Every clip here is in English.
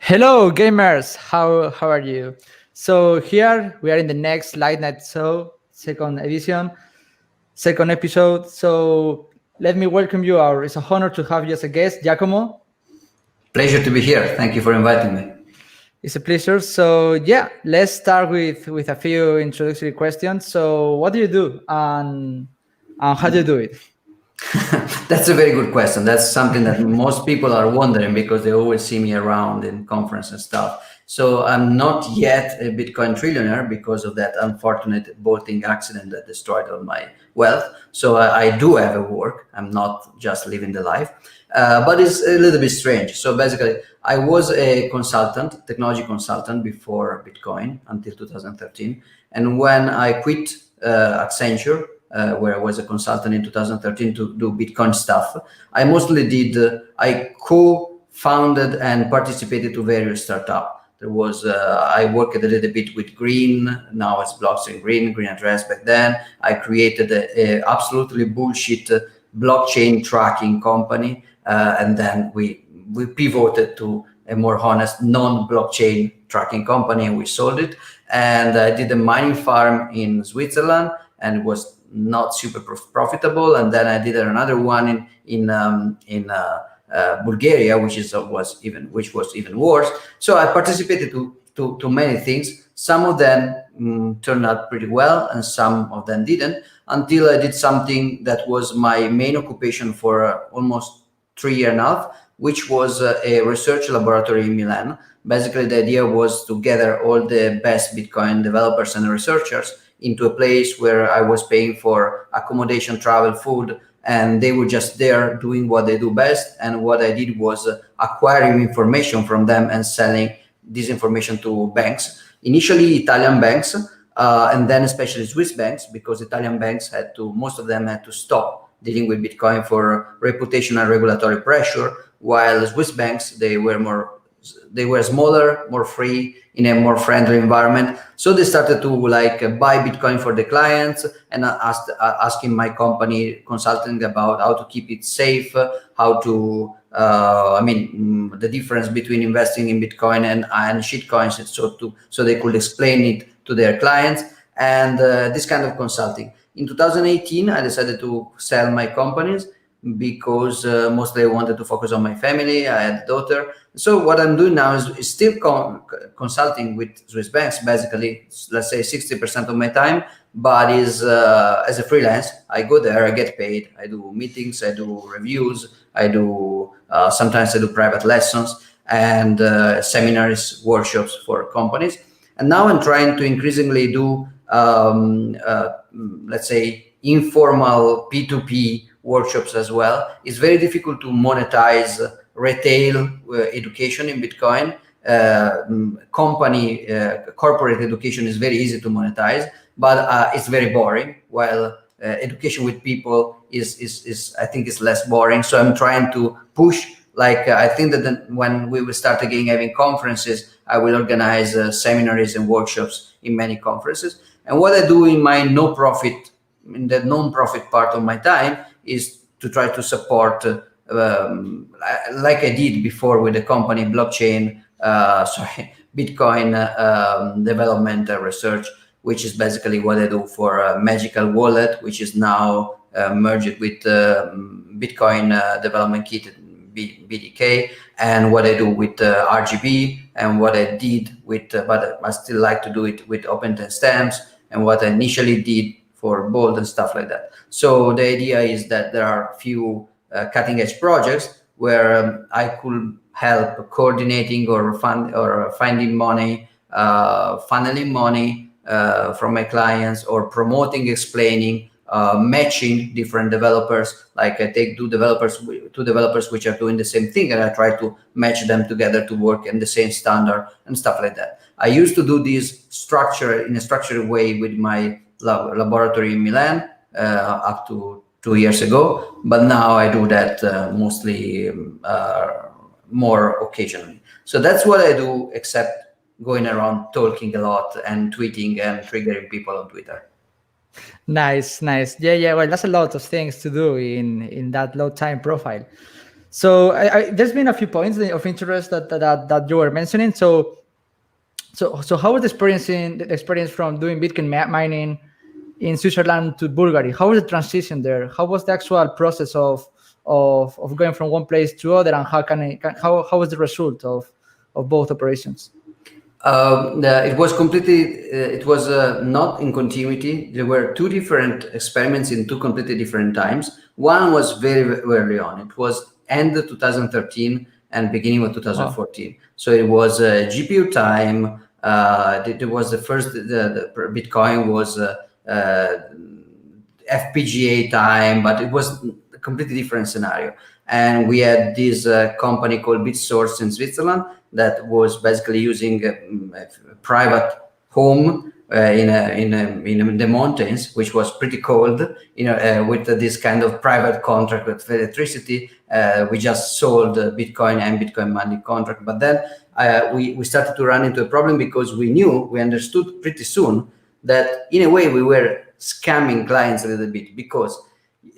Hello, gamers. How are you? So here we are in the next Light Night show, second edition, second episode. So let me welcome you. It's an honor to have you as a guest, Giacomo. Pleasure to be here. Thank you for inviting me. It's a pleasure. So yeah, let's start with a few introductory questions. So what do you do and how do you do it? That's a very good question. That's something that most people are wondering because they always see me around in conference and stuff. So I'm not yet a Bitcoin trillionaire because of that unfortunate boating accident that destroyed all my wealth. So I do have a work. I'm not just living the life, but it's a little bit strange. So basically, I was a consultant, technology consultant before Bitcoin until 2013. And when I quit Accenture, where I was a consultant in 2013 to do Bitcoin stuff. I mostly did, I co-founded and participated to various startups. There was, I worked a little bit with Green, now it's Blockchain Green Address back then. I created a absolutely bullshit blockchain tracking company. And then we pivoted to a more honest non-blockchain tracking company and we sold it. And I did a mining farm in Switzerland and it was not super profitable. And then I did another one in Bulgaria, which was even worse. So I participated to many things. Some of them turned out pretty well, and some of them didn't. Until I did something that was my main occupation for almost 3 years and a half, which was a research laboratory in Milan. Basically, the idea was to gather all the best Bitcoin developers and researchers into a place where I was paying for accommodation, travel, food, and they were just there doing what they do best. And what I did was acquiring information from them and selling this information to banks, initially Italian banks, and then especially Swiss banks, because Italian banks most of them had to stop dealing with Bitcoin for reputation and regulatory pressure, while Swiss banks, they were smaller, more free, in a more friendly environment. So they started to buy Bitcoin for the clients and asking my company consulting about how to keep it safe, how to, the difference between investing in Bitcoin and shitcoins, so they could explain it to their clients and this kind of consulting. In 2018, I decided to sell my companies because mostly I wanted to focus on my family. I had a daughter. So what I'm doing now is still consulting with Swiss banks, basically, let's say 60% of my time, but is as a freelance. I go there, I get paid, I do meetings, I do reviews, I do, sometimes I do private lessons and seminars, workshops for companies. And now I'm trying to increasingly do, let's say, informal P2P workshops as well. It's very difficult to monetize retail education in Bitcoin. Corporate education is very easy to monetize, but it's very boring. While education with people is I think is less boring. So I'm trying to push. I think that when we will start again having conferences, I will organize seminars and workshops in many conferences. And what I do in my in the non-profit part of my time is to try to support, like I did before with the company blockchain, Bitcoin development research, which is basically what I do for Magical Wallet, which is now merged with Bitcoin Development Kit, BDK, and what I do with RGB, and what I did with, but I still like to do it with open stamps, and what I initially did for Bold and stuff like that. So the idea is that there are a few cutting edge projects where I could help coordinating or finding money, funneling money from my clients, or promoting, explaining, matching different developers. Like I take two developers which are doing the same thing, and I try to match them together to work in the same standard and stuff like that. I used to do this in a structured way with my laboratory in Milan up to 2 years ago, but now I do that mostly more occasionally. So that's what I do, except going around talking a lot and tweeting and triggering people on Twitter. Nice. Yeah. Well, that's a lot of things to do in that low time profile. So there's been a few points of interest that you were mentioning. So how was the experience from doing Bitcoin mining in Switzerland to Bulgaria? How was the transition there? How was the actual process of going from one place to other, and how was the result of both operations? It was completely. It was not in continuity. There were two different experiments in two completely different times. One was very early on. It was end of 2013 and beginning of 2014. So it was GPU time. It was the first. The Bitcoin was FPGA time, but it was a completely different scenario. And we had this company called BitSource in Switzerland that was basically using a private home in the mountains, which was pretty cold, with this kind of private contract with electricity. We just sold Bitcoin and Bitcoin mining contract, but then we started to run into a problem because we understood pretty soon that in a way we were scamming clients a little bit, because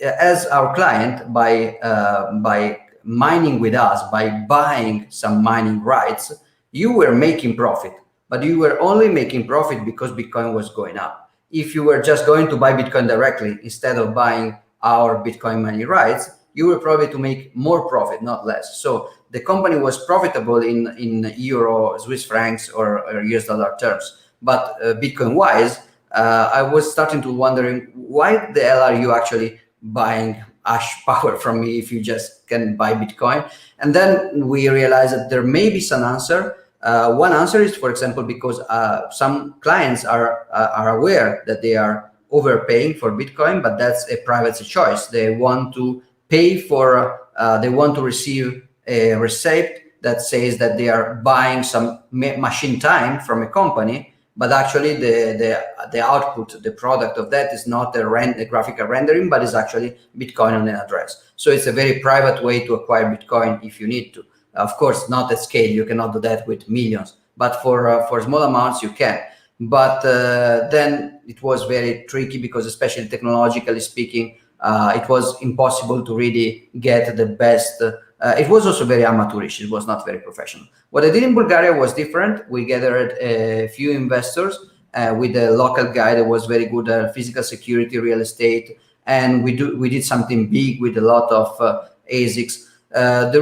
as our client, by mining with us, by buying some mining rights, you were making profit, but you were only making profit because Bitcoin was going up. If you were just going to buy Bitcoin directly instead of buying our Bitcoin mining rights, you were probably to make more profit, not less. So the company was profitable in euro, Swiss francs, or US dollar terms. But Bitcoin wise, I was starting to wondering, why the hell are you actually buying hash power from me if you just can buy Bitcoin? And then we realized that there may be some answer. One answer is, for example, because some clients are aware that they are overpaying for Bitcoin, but that's a private choice. They want to pay for, they want to receive a receipt that says that they are buying some machine time from a company, but actually the output, the product of that is not a graphical rendering, but is actually Bitcoin on an address. So it's a very private way to acquire Bitcoin if you need to. Of course, not at scale. You cannot do that with millions, but for small amounts you can. But then it was very tricky because, especially technologically speaking, it was impossible to really get the best. It was also very amateurish. It was not very professional. What I did in Bulgaria was different. We gathered a few investors with a local guy that was very good at physical security, real estate, and we did something big with a lot of ASICs. The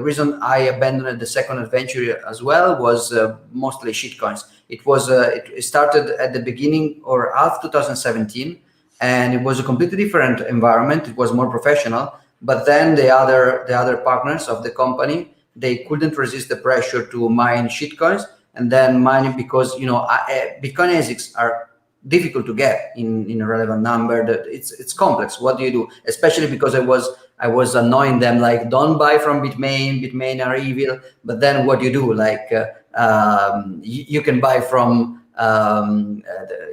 reason I abandoned the second adventure as well was mostly shitcoins. It started at the beginning or half 2017, and it was a completely different environment. It was more professional. But then the other partners of the company, they couldn't resist the pressure to mine shitcoins and then mine it, because Bitcoin ASICs are difficult to get in a relevant number. That it's complex. What do you do? Especially because I was annoying them, like, don't buy from Bitmain are evil. But then what do you do? Like you can buy from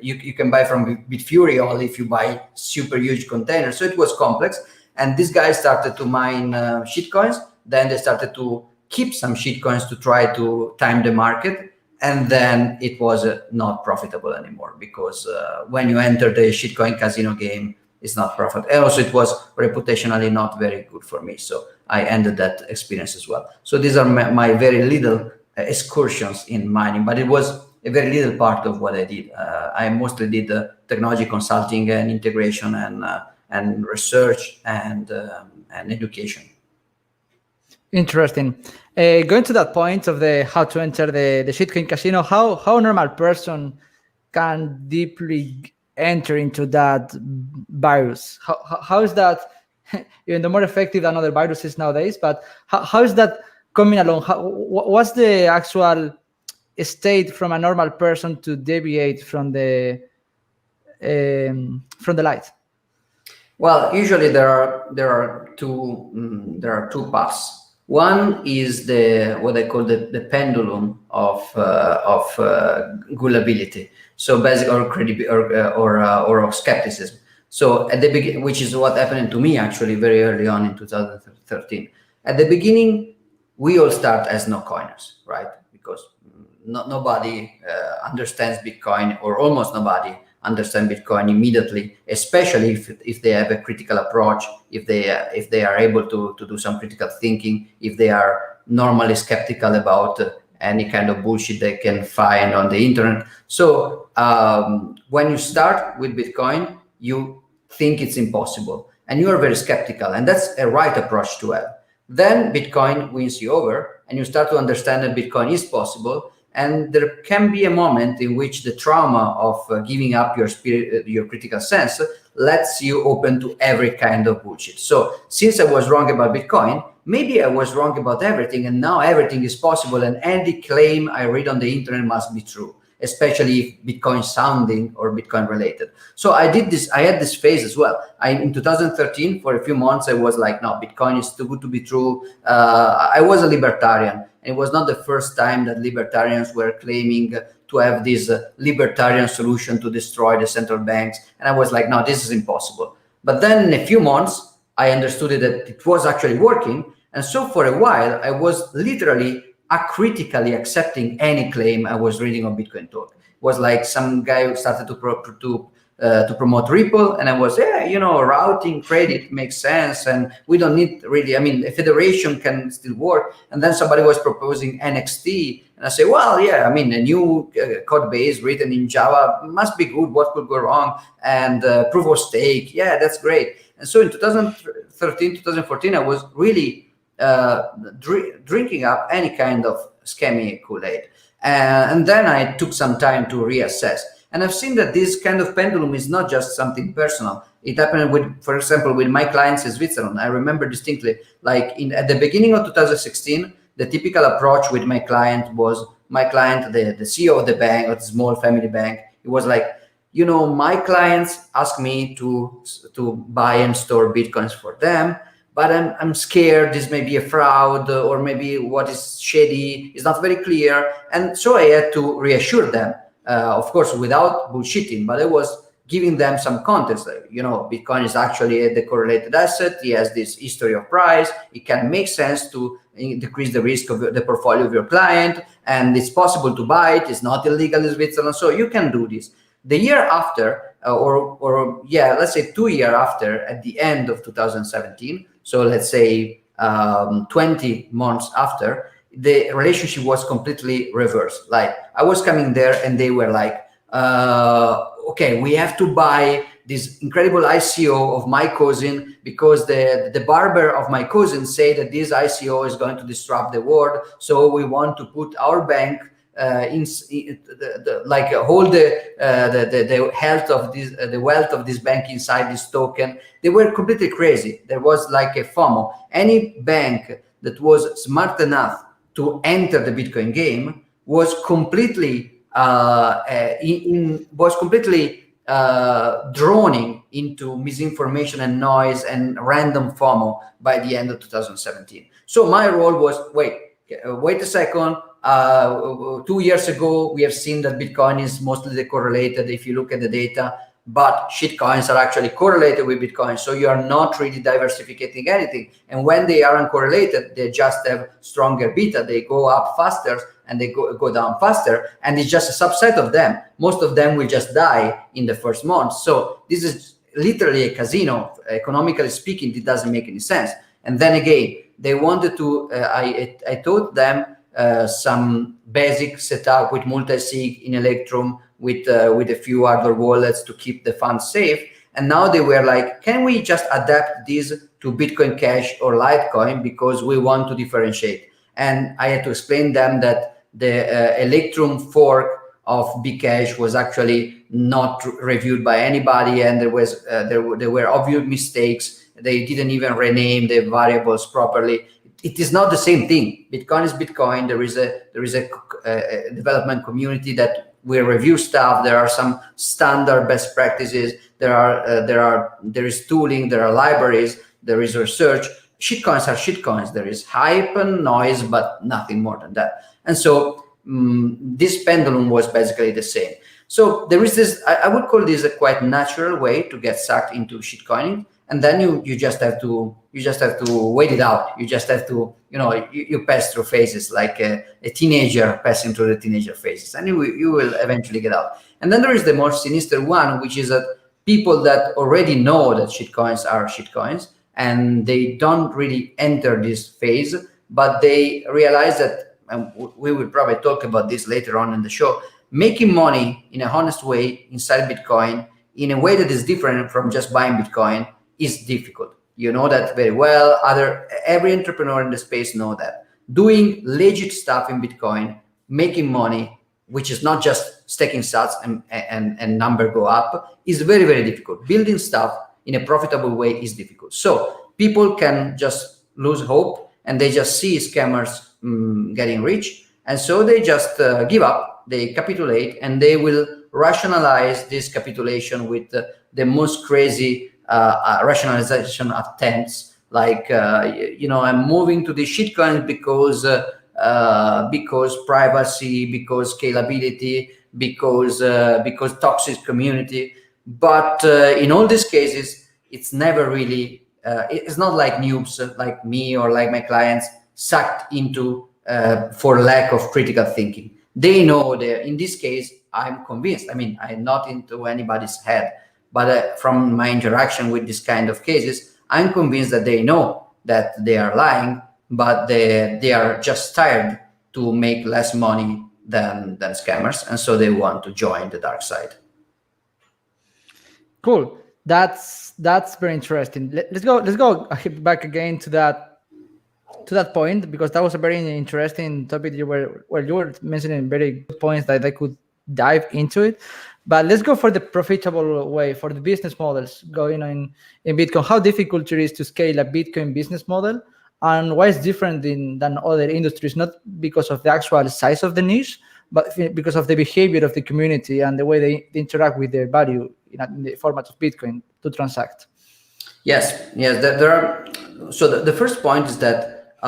you can buy from Bitfury only if you buy super huge containers. So it was complex. And these guys started to mine shitcoins. Then they started to keep some shitcoins to try to time the market. And then it was not profitable anymore, because when you enter the shitcoin casino game, it's not profitable. And also, it was reputationally not very good for me. So I ended that experience as well. So these are my very little excursions in mining, but it was a very little part of what I did. I mostly did technology consulting and integration and research and education. Interesting. Going to that point of the how to enter the shitcoin casino, how a normal person can deeply enter into that virus? How is that, even though more effective than other viruses nowadays, but how is that coming along? What's the actual state from a normal person to deviate from the light? Well, usually there are two paths. One is what I call the pendulum of gullibility. So basically, or of skepticism. So at the beginning, which is what happened to me actually very early on in 2013. At the beginning, we all start as no coiners, right? Because nobody understands Bitcoin, or almost nobody understand Bitcoin immediately, especially if they have a critical approach, if they are able to do some critical thinking, if they are normally skeptical about any kind of bullshit they can find on the internet. So when you start with Bitcoin, you think it's impossible and you are very skeptical, and that's a right approach to have. Then Bitcoin wins you over and you start to understand that Bitcoin is possible, and there can be a moment in which the trauma of giving up your spirit, your critical sense, lets you open to every kind of bullshit. So since I was wrong about Bitcoin, maybe I was wrong about everything, and now everything is possible, and any claim I read on the internet must be true, especially if Bitcoin sounding or Bitcoin related. So I did this. I had this phase as well. In 2013, for a few months, I was like, no, Bitcoin is too good to be true. I was a libertarian. It was not the first time that libertarians were claiming to have this libertarian solution to destroy the central banks. And I was like, no, this is impossible. But then in a few months, I understood that it was actually working. And so for a while, I was literally acritically accepting any claim I was reading on Bitcoin Talk. It was like some guy who started to promote Ripple, and I was, routing credit makes sense, and we don't need really, a federation can still work. And then somebody was proposing NXT, and I say, well, yeah, a new code base written in Java must be good. What could go wrong? And proof of stake, yeah, that's great. And so in 2013, 2014, I was really drinking up any kind of scammy Kool-Aid. And then I took some time to reassess. And I've seen that this kind of pendulum is not just something personal. It happened for example, with my clients in Switzerland. I remember distinctly, at the beginning of 2016, the typical approach with my client was, the CEO of the bank, of the small family bank, it was like, my clients ask me to buy and store Bitcoins for them, but I'm scared this may be a fraud, or maybe what is shady is not very clear. And so I had to reassure them, of course, without bullshitting, but I was giving them some context. Bitcoin is actually a decorrelated asset. It has this history of price. It can make sense to decrease the risk of the portfolio of your client, and it's possible to buy it. It's not illegal in Switzerland, so you can do this. The year after, let's say 2 years after, at the end of 2017, so let's say 20 months after, the relationship was completely reversed. Like, I was coming there and they were like, okay, we have to buy this incredible ICO of my cousin because the barber of my cousin say that this ICO is going to disrupt the world. So we want to put our bank hold the health of this, the wealth of this bank inside this token. They were completely crazy. There was like a FOMO. Any bank that was smart enough to enter the Bitcoin game was completely drowning into misinformation and noise and random FOMO by the end of 2017. So my role was, wait a second. 2 years ago, we have seen that Bitcoin is mostly decorrelated if you look at the data, but shitcoins are actually correlated with Bitcoin. So you are not really diversifying anything. And when they are uncorrelated, they just have stronger beta. They go up faster and they go down faster. And it's just a subset of them. Most of them will just die in the first month. So this is literally a casino. Economically speaking, it doesn't make any sense. And then again, they wanted to, I taught them some basic setup with multi-sig in Electrum with a few hardware wallets to keep the funds safe. And now they were like, can we just adapt this to Bitcoin Cash or Litecoin because we want to differentiate? And I had to explain them that the Electrum fork of Bcash was actually not reviewed by anybody, and there were obvious mistakes. They didn't even rename the variables properly. It is not the same thing. Bitcoin is Bitcoin. There is a development community that will review stuff. There are some standard best practices. There is tooling. There are libraries. There is research. Shitcoins are shitcoins. There is hype and noise, but nothing more than that. And so this pendulum was basically the same. So there is this. I would call this a quite natural way to get sucked into shitcoining. and then you just have to wait it out. You just have to, you pass through phases like a teenager passing through the teenager phases, and you will eventually get out. And then there is the more sinister one, which is that people that already know that shitcoins are shitcoins, and they don't really enter this phase, but they realize that, and we will probably talk about this later on in the show, making money in a honest way inside Bitcoin in a way that is different from just buying Bitcoin is difficult. You know that very well. Every entrepreneur in the space know that. Doing legit stuff in Bitcoin, making money, which is not just staking sats and number go up, is very, very difficult. Building stuff in a profitable way is difficult. So people can just lose hope, and they just see scammers getting rich, and so they just give up, they capitulate, and they will rationalize this capitulation with the most crazy rationalization attempts, like I'm moving to the shitcoin because privacy, because scalability, because toxic community. But in all these cases, it's never really it's not like noobs like me or like my clients sucked into for lack of critical thinking. They know that in this case, I'm convinced. I mean, I'm not into anybody's head, but from my interaction with this kind of cases, I'm convinced that they know that they are lying, but they are just tired to make less money than scammers, and so they want to join the dark side. Cool. That's very interesting. Let's go back again to that point, because that was a very interesting topic. You were mentioning very good points that I could dive into it. But let's go for the profitable way, for the business models going on in Bitcoin. How difficult it is to scale a Bitcoin business model, and why it's different than other industries, not because of the actual size of the niche, but because of the behavior of the community and the way they interact with their value in the format of Bitcoin to transact. Yes. There are. So the first point is that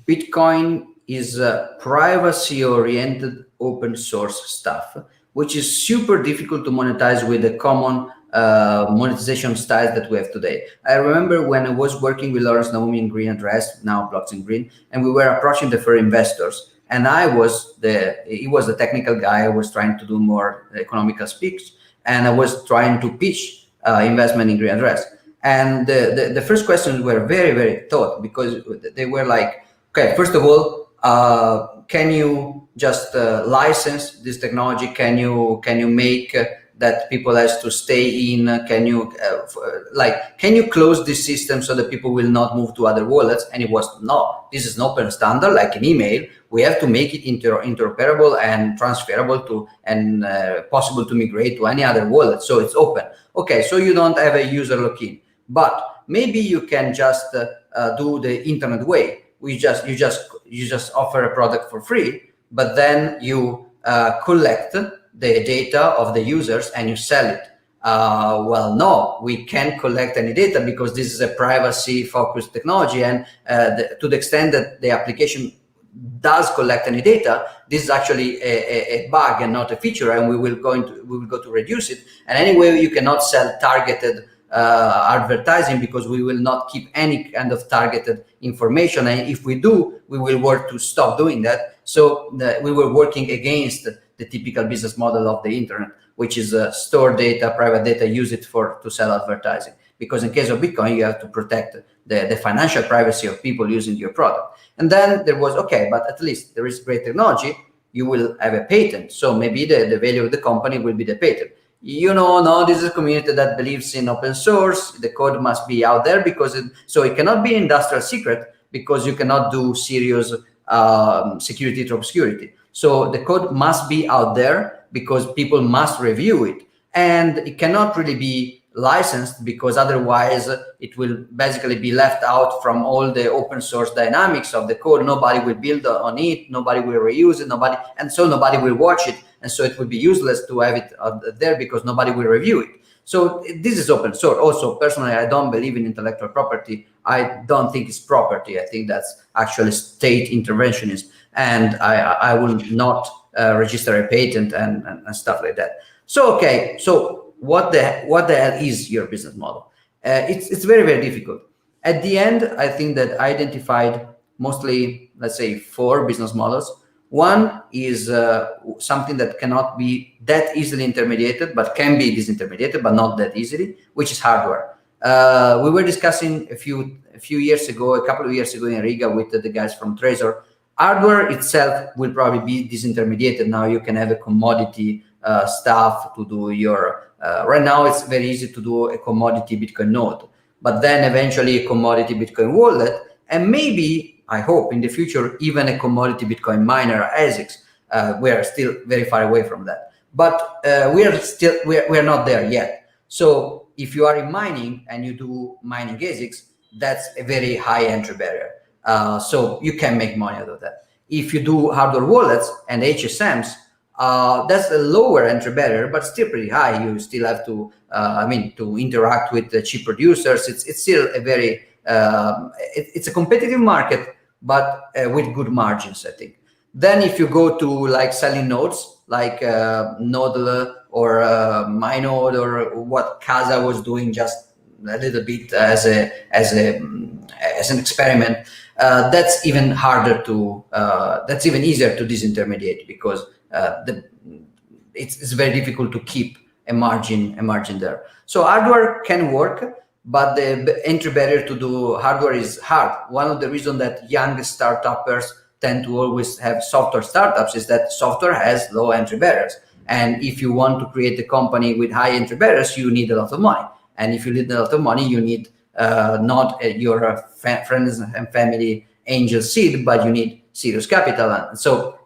Bitcoin is privacy-oriented open source stuff, which is super difficult to monetize with the common monetization styles that we have today. I remember when I was working with Lawrence Naomi in Green Address, now Blockchain Green, and we were approaching the first investors. And he was the technical guy. I was trying to do more economical speaks, and I was trying to pitch investment in Green Address. And the first questions were very, very thought, because they were like, okay, first of all, can you just license this technology? Can you make that people has to stay in? Can you close this system so that people will not move to other wallets? And it was, no, this is an open standard like an email. We have to make it interoperable and transferable to, and possible to migrate to any other wallet. So it's open. Okay, so you don't have a user login, but maybe you can just do the internet way. You just offer a product for free, but then you collect the data of the users and you sell it. Well, no, we can't collect any data because this is a privacy-focused technology, and to the extent that the application does collect any data, this is actually a bug and not a feature, and we will go to reduce it. And anyway, you cannot sell targeted advertising because we will not keep any kind of targeted information, and if we do, we will work to stop doing that. So we were working against the typical business model of the internet, which is store data, private data, use it to sell advertising. Because in case of Bitcoin, you have to protect the financial privacy of people using your product. And then there was, okay, but at least there is great technology, you will have a patent. So maybe the value of the company will be the patent. No, this is a community that believes in open source. The code must be out there so it cannot be an industrial secret, because you cannot do serious security to obscurity. So the code must be out there because people must review it, and it cannot really be licensed because otherwise it will basically be left out from all the open source dynamics of the code. Nobody will build on it, nobody will reuse it, and so nobody will watch it, and so it would be useless to have it there because nobody will review it. So this is open source. Also, personally, I don't believe in intellectual property. I don't think it's property. I think that's actually state interventionism, and I will not register a patent and stuff like that. So okay, so what the hell is your business model? it's very, very difficult. At the end, I think that I identified mostly, let's say, 4 business models. One is something that cannot be that easily intermediated, but can be disintermediated, but not that easily, which is hardware. We were discussing a few years ago, a couple of years ago in Riga with the guys from Trezor. Hardware itself will probably be disintermediated. Now you can have a commodity stuff to do your. Right now, it's very easy to do a commodity Bitcoin node, but then eventually a commodity Bitcoin wallet, and maybe, I hope, in the future, even a commodity Bitcoin miner ASICs. We are still very far away from that, but we are not there yet. So if you are in mining and you do mining ASICs, that's a very high entry barrier. So you can make money out of that. If you do hardware wallets and HSMs, that's a lower entry barrier, but still pretty high. You still have to, to interact with the chip producers. It's still a very, it's a competitive market, but with good margins, I think. Then if you go to like selling nodes, like Nodl or MyNode or what Casa was doing just a little bit as an experiment, that's even harder to, that's even easier to disintermediate, because it's very difficult to keep a margin there. So hardware can work, but the entry barrier to do hardware is hard. One of the reasons that young startups tend to always have software startups is that software has low entry barriers. And if you want to create a company with high entry barriers, you need a lot of money. And if you need a lot of money, you need not your friends and family angel seed, but you need serious capital. And so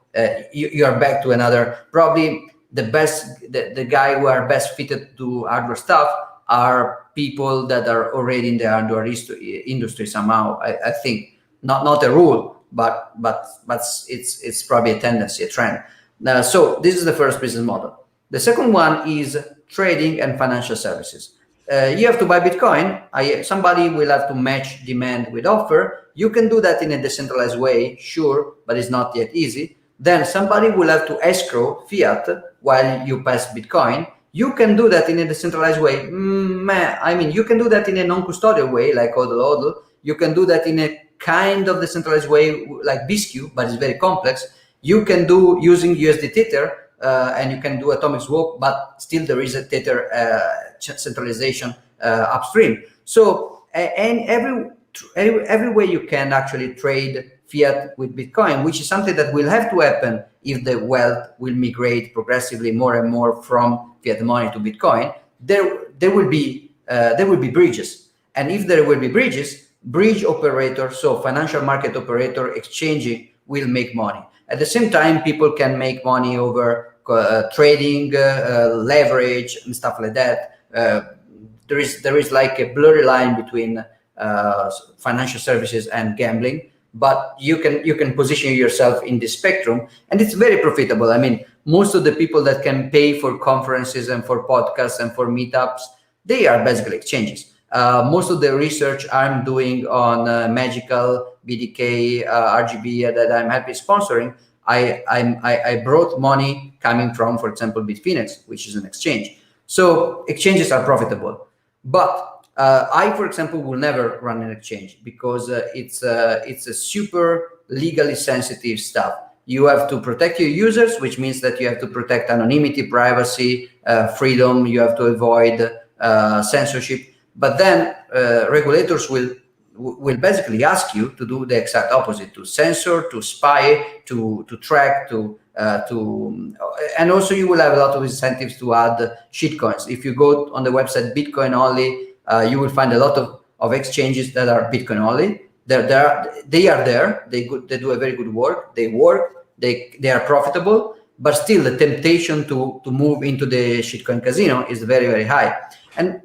you are back to another, probably the guy who are best fitted to hardware stuff are people that are already in the hardware industry somehow. I think not a rule, but it's probably a tendency, a trend. So this is the first business model. The second one is trading and financial services. You have to buy Bitcoin. Somebody will have to match demand with offer. You can do that in a decentralized way, sure, but it's not yet easy. Then somebody will have to escrow fiat while you pass Bitcoin. You can do that in a decentralized way. You can do that in a non-custodial way, like HODL. You can do that in a kind of decentralized way, like BSQ, but it's very complex. You can do using USD Tether, and you can do atomic swap, but still there is a Tether centralization upstream. So, and every way you can actually trade fiat with Bitcoin, which is something that will have to happen if the wealth will migrate progressively more and more from fiat money to Bitcoin. There will be bridges, and if there will be bridges, bridge operator, so financial market operator exchanging, will make money. At the same time, people can make money over trading, leverage, and stuff like that. There is like a blurry line between financial services and gambling, but you can position yourself in this spectrum, and it's very profitable. I mean, most of the people that can pay for conferences and for podcasts and for meetups, they are basically exchanges. Most of the research I'm doing on Magical, BDK, RGB that I'm happy sponsoring, I brought money coming from, for example, Bitfinex, which is an exchange. So exchanges are profitable, but I, for example, will never run an exchange because it's a super legally sensitive stuff. You have to protect your users, which means that you have to protect anonymity, privacy, freedom. You have to avoid censorship. But then regulators will basically ask you to do the exact opposite: to censor, to spy, to track, and also you will have a lot of incentives to add shitcoins. If you go on the website Bitcoin only, you will find a lot of exchanges that are Bitcoin only. They are there. They do a very good work. They work. They are profitable. But still, the temptation to move into the shitcoin casino is very, very high. And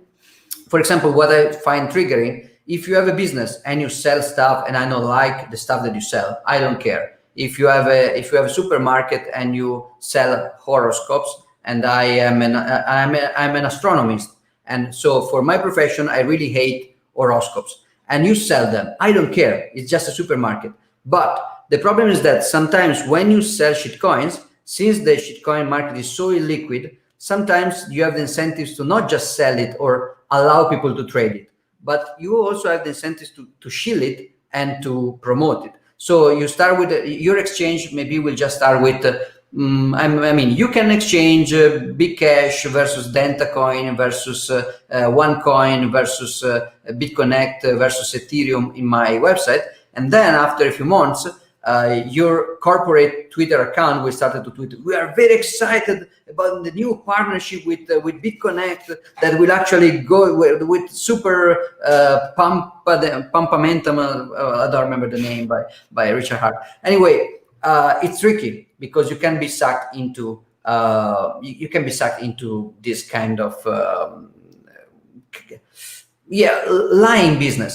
for example, what I find triggering, if you have a business and you sell stuff and I don't like the stuff that you sell, I don't care. If you have a supermarket and you sell horoscopes, and I'm an astronomist, and so for my profession I really hate horoscopes, and you sell them, I don't care. It's just a supermarket. But the problem is that sometimes when you sell shitcoins, since the shitcoin market is so illiquid, sometimes you have the incentives to not just sell it or allow people to trade it, but you also have the incentives to shield it and to promote it. So you start with your exchange. Maybe we'll just start with. I mean, you can exchange Big Cash versus DentaCoin versus OneCoin versus BitConnect versus Ethereum in my website, and then after a few months, your corporate Twitter account will start to tweet, "We are very excited about the new partnership with BitConnect that will actually go with super Pampamentum." I don't remember the name by Richard Hart. Anyway, it's tricky because you can be sucked into this kind of lying business.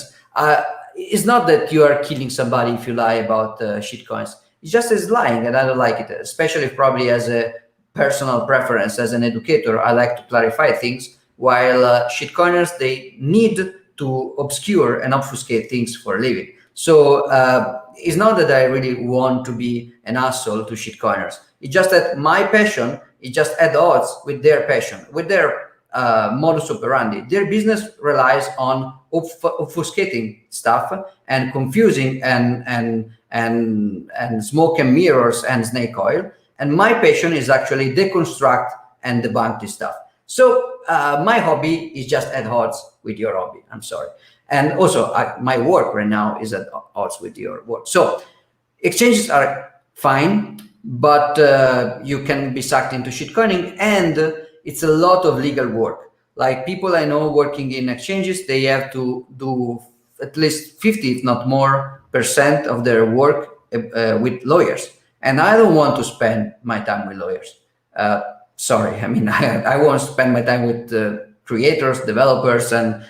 It's not that you are killing somebody if you lie about shitcoins. It's just as lying, and I don't like it, especially probably as a personal preference. As an educator, I like to clarify things, while shitcoiners, they need to obscure and obfuscate things for a living. So it's not that I really want to be an asshole to shitcoiners. It's just that my passion is just at odds with their passion, with their modus operandi. Their business relies on obfuscating stuff and confusing and smoke and mirrors and snake oil. And my passion is actually deconstruct and debunk this stuff. So my hobby is just at odds with your hobby. I'm sorry. And also my work right now is at odds with your work. So exchanges are fine, but you can be sucked into shitcoining, and it's a lot of legal work. Like people I know working in exchanges, they have to do at least 50, if not more, % of their work with lawyers. And I don't want to spend my time with lawyers. Sorry, I mean, I want to spend my time with creators, developers, and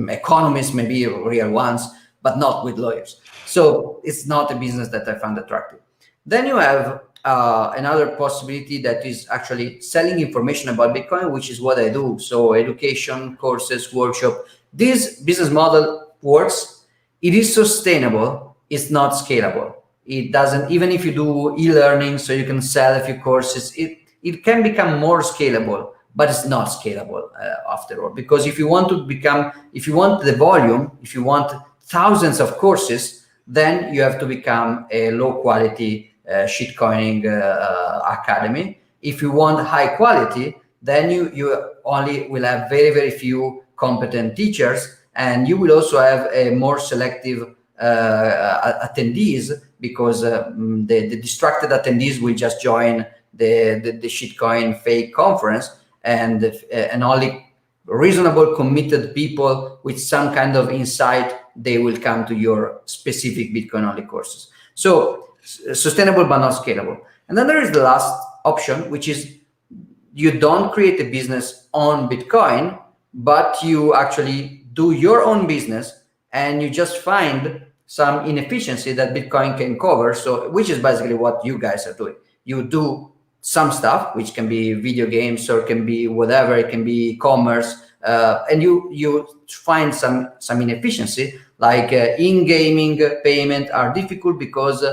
economists, maybe real ones, but not with lawyers. So it's not a business that I find attractive. Then you have another possibility that is actually selling information about Bitcoin, which is what I do. So education, courses, workshop. This business model works. It is sustainable. It's not scalable. It doesn't, even if you do e-learning, so you can sell a few courses, it can become more scalable, but it's not scalable after all. Because if you want the volume, if you want thousands of courses, then you have to become a low quality shitcoining academy. If you want high quality, then you only will have very, very few competent teachers, and you will also have a more selective attendees, because the distracted attendees will just join the shitcoin fake conference, and only reasonable committed people with some kind of insight, they will come to your specific Bitcoin only courses. So sustainable but not scalable. And then there is the last option, which is you don't create a business on Bitcoin, but you actually do your own business, and you just find some inefficiency that Bitcoin can cover. So, which is basically what you guys are doing. You do some stuff, which can be video games or can be whatever, it can be commerce, and you find some inefficiency, like in-gaming payment are difficult because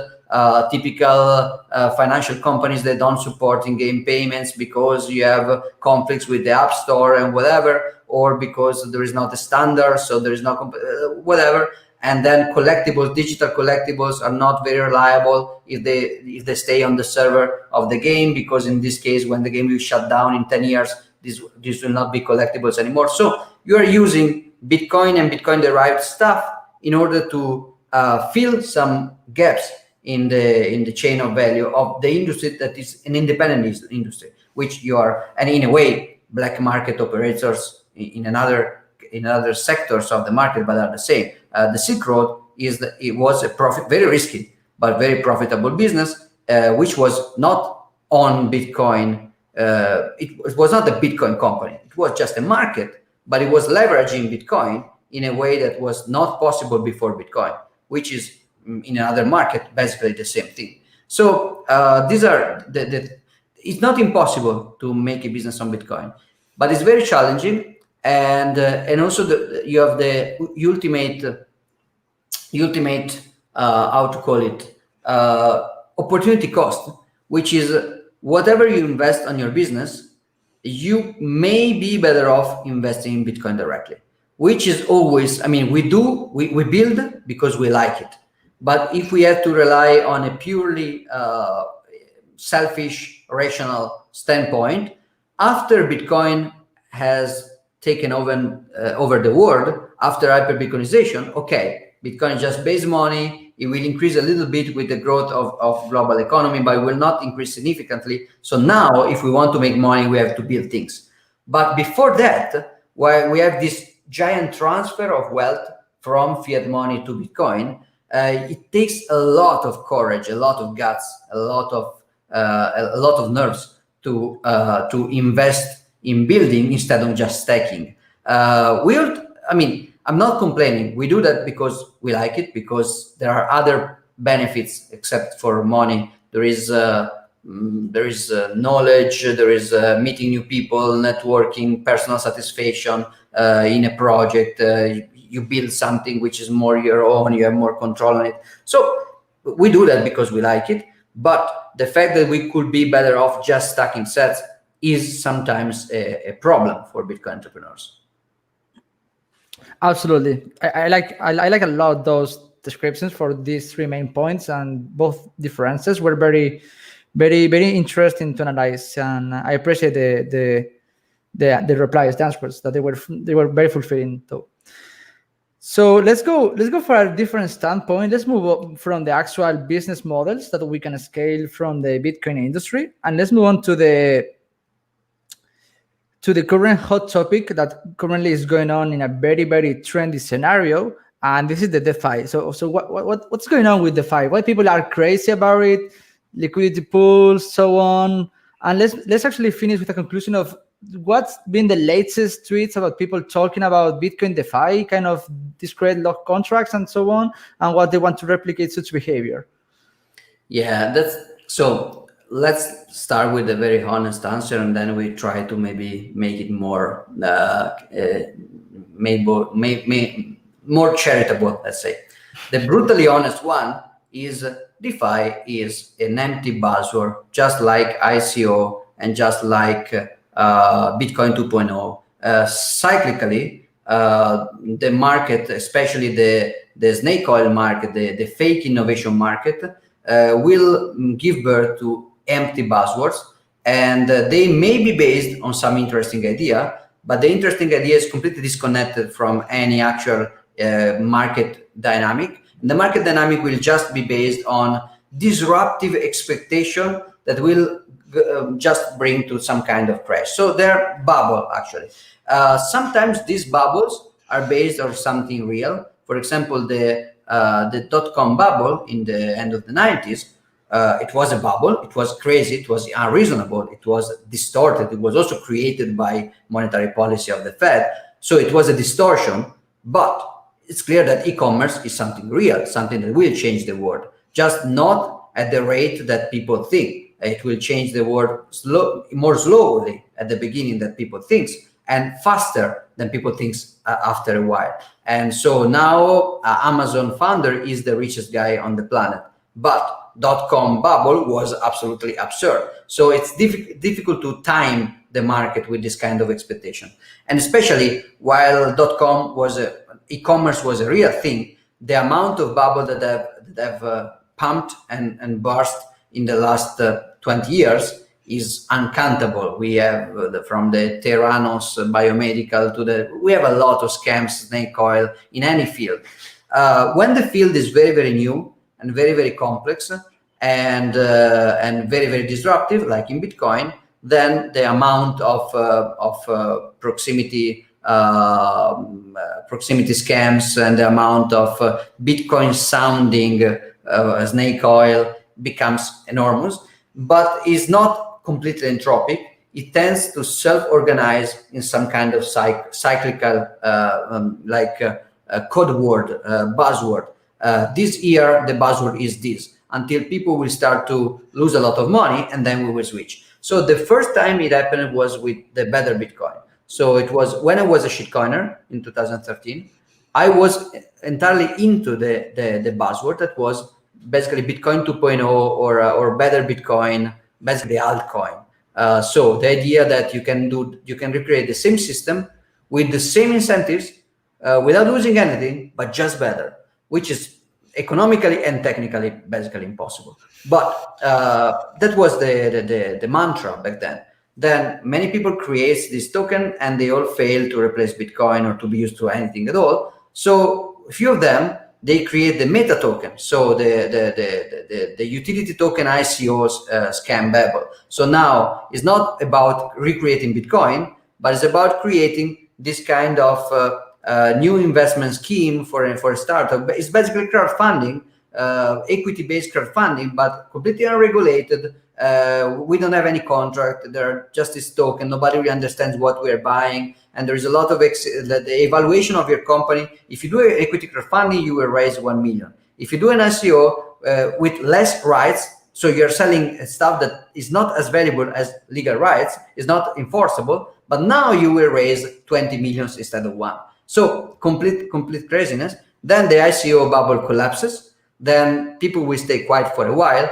typical financial companies, they don't support in-game payments because you have conflicts with the App Store and whatever, or because there is not a standard, so there is no whatever. And then collectibles, digital collectibles, are not very reliable if they stay on the server of the game, because in this case, when the game will shut down in 10 years, this will not be collectibles anymore. So you are using Bitcoin and Bitcoin derived stuff in order to fill some gaps in the chain of value of the industry that is an independent industry, which you are, and in a way, black market operators in another sectors of the market, but are the same. The Silk Road it was a very risky but very profitable business, which was not on Bitcoin. It was not a Bitcoin company. It was just a market, but it was leveraging Bitcoin in a way that was not possible before Bitcoin, which is in another market basically the same thing. So these are it's not impossible to make a business on Bitcoin, but it's very challenging. And also you have the ultimate how to call it, opportunity cost, which is whatever you invest on your business, you may be better off investing in Bitcoin directly. which is always, I mean, we build because we like it. But if we have to rely on a purely selfish, rational standpoint, after Bitcoin has taken over the world, after hyper-Bitcoinization, okay, Bitcoin is just base money. It will increase a little bit with the growth of global economy, but it will not increase significantly. So now, if we want to make money, we have to build things. But before that, while we have this giant transfer of wealth from fiat money to Bitcoin, it takes a lot of courage, a lot of guts, a lot of nerves to invest in building instead of just stacking. I'm not complaining. We do that because we like it, because there are other benefits except for money. There is knowledge, there is meeting new people, networking, personal satisfaction in a project. You build something which is more your own, you have more control on it. So we do that because we like it. But the fact that we could be better off just stacking sets is sometimes a problem for Bitcoin entrepreneurs. Absolutely. I like a lot those descriptions for these three main points, and both differences were very, very, very interesting to analyze. And I appreciate the replies, the answers, that they were very fulfilling though. So let's go for a different standpoint. Let's move up from the actual business models that we can scale from the Bitcoin industry, and let's move on to the current hot topic that currently is going on in a very, very trendy scenario, and this is the DeFi. So what's going on with DeFi? Why people are crazy about it? Liquidity pools, so on. And let's actually finish with a conclusion of what's been the latest tweets about people talking about Bitcoin DeFi, kind of discrete lock contracts and so on, and what they want to replicate such behavior. Yeah, that's so. Let's start with a very honest answer, and then we try to maybe make it more more charitable. Let's say the brutally honest one is DeFi is an empty buzzword, just like ICO and just like Bitcoin 2.0. Cyclically, the market, especially the snake oil market, the fake innovation market, will give birth to empty buzzwords, and they may be based on some interesting idea, but the interesting idea is completely disconnected from any actual market dynamic. And the market dynamic will just be based on disruptive expectation that will just bring to some kind of crash. So they're bubble, actually. Sometimes these bubbles are based on something real. For example, the dot-com bubble in the end of the 90s, it was a bubble. It was crazy. It was unreasonable. It was distorted. It was also created by monetary policy of the Fed. So it was a distortion, but it's clear that e-commerce is something real, something that will change the world, just not at the rate that people think. It will change the world more slowly at the beginning than people think, and faster than people think after a while. And so now Amazon founder is the richest guy on the planet, but dot-com bubble was absolutely absurd. So it's difficult to time the market with this kind of expectation. And especially while dot-com e-commerce was a real thing, the amount of bubble that have pumped and burst in the last 20 years is uncountable. We have from the Theranos biomedical to we have a lot of scams, snake oil in any field. When the field is very, very new and very, very complex and very, very disruptive, like in Bitcoin, then the amount of proximity scams and the amount of Bitcoin sounding snake oil becomes enormous, but is not completely entropic. It tends to self-organize in some kind of cyclical, code word, buzzword. This year, the buzzword is this, until people will start to lose a lot of money, and then we will switch. So the first time it happened was with the better Bitcoin. So it was when I was a shitcoiner in 2013. I was entirely into the buzzword that was basically Bitcoin 2.0 or better Bitcoin, basically altcoin. So the idea that you can recreate the same system with the same incentives without losing anything, but just better, which is economically and technically basically impossible. But that was the mantra back then. Then many people create this token and they all fail to replace Bitcoin or to be used to anything at all. So a few of them, they create the meta token, so the utility token ICOs scam babble. So now it's not about recreating Bitcoin, but it's about creating this kind of new investment scheme for a startup. It's basically crowdfunding, equity-based crowdfunding, but completely unregulated. We don't have any contract. They're just this token. Nobody really understands what we're buying. And there is a lot of the evaluation of your company. If you do equity crowdfunding, you will raise 1 million. If you do an ICO with less rights, so you're selling stuff that is not as valuable as legal rights, is not enforceable, but now you will raise 20 millions instead of 1. So complete craziness. Then the ICO bubble collapses. Then people will stay quiet for a while.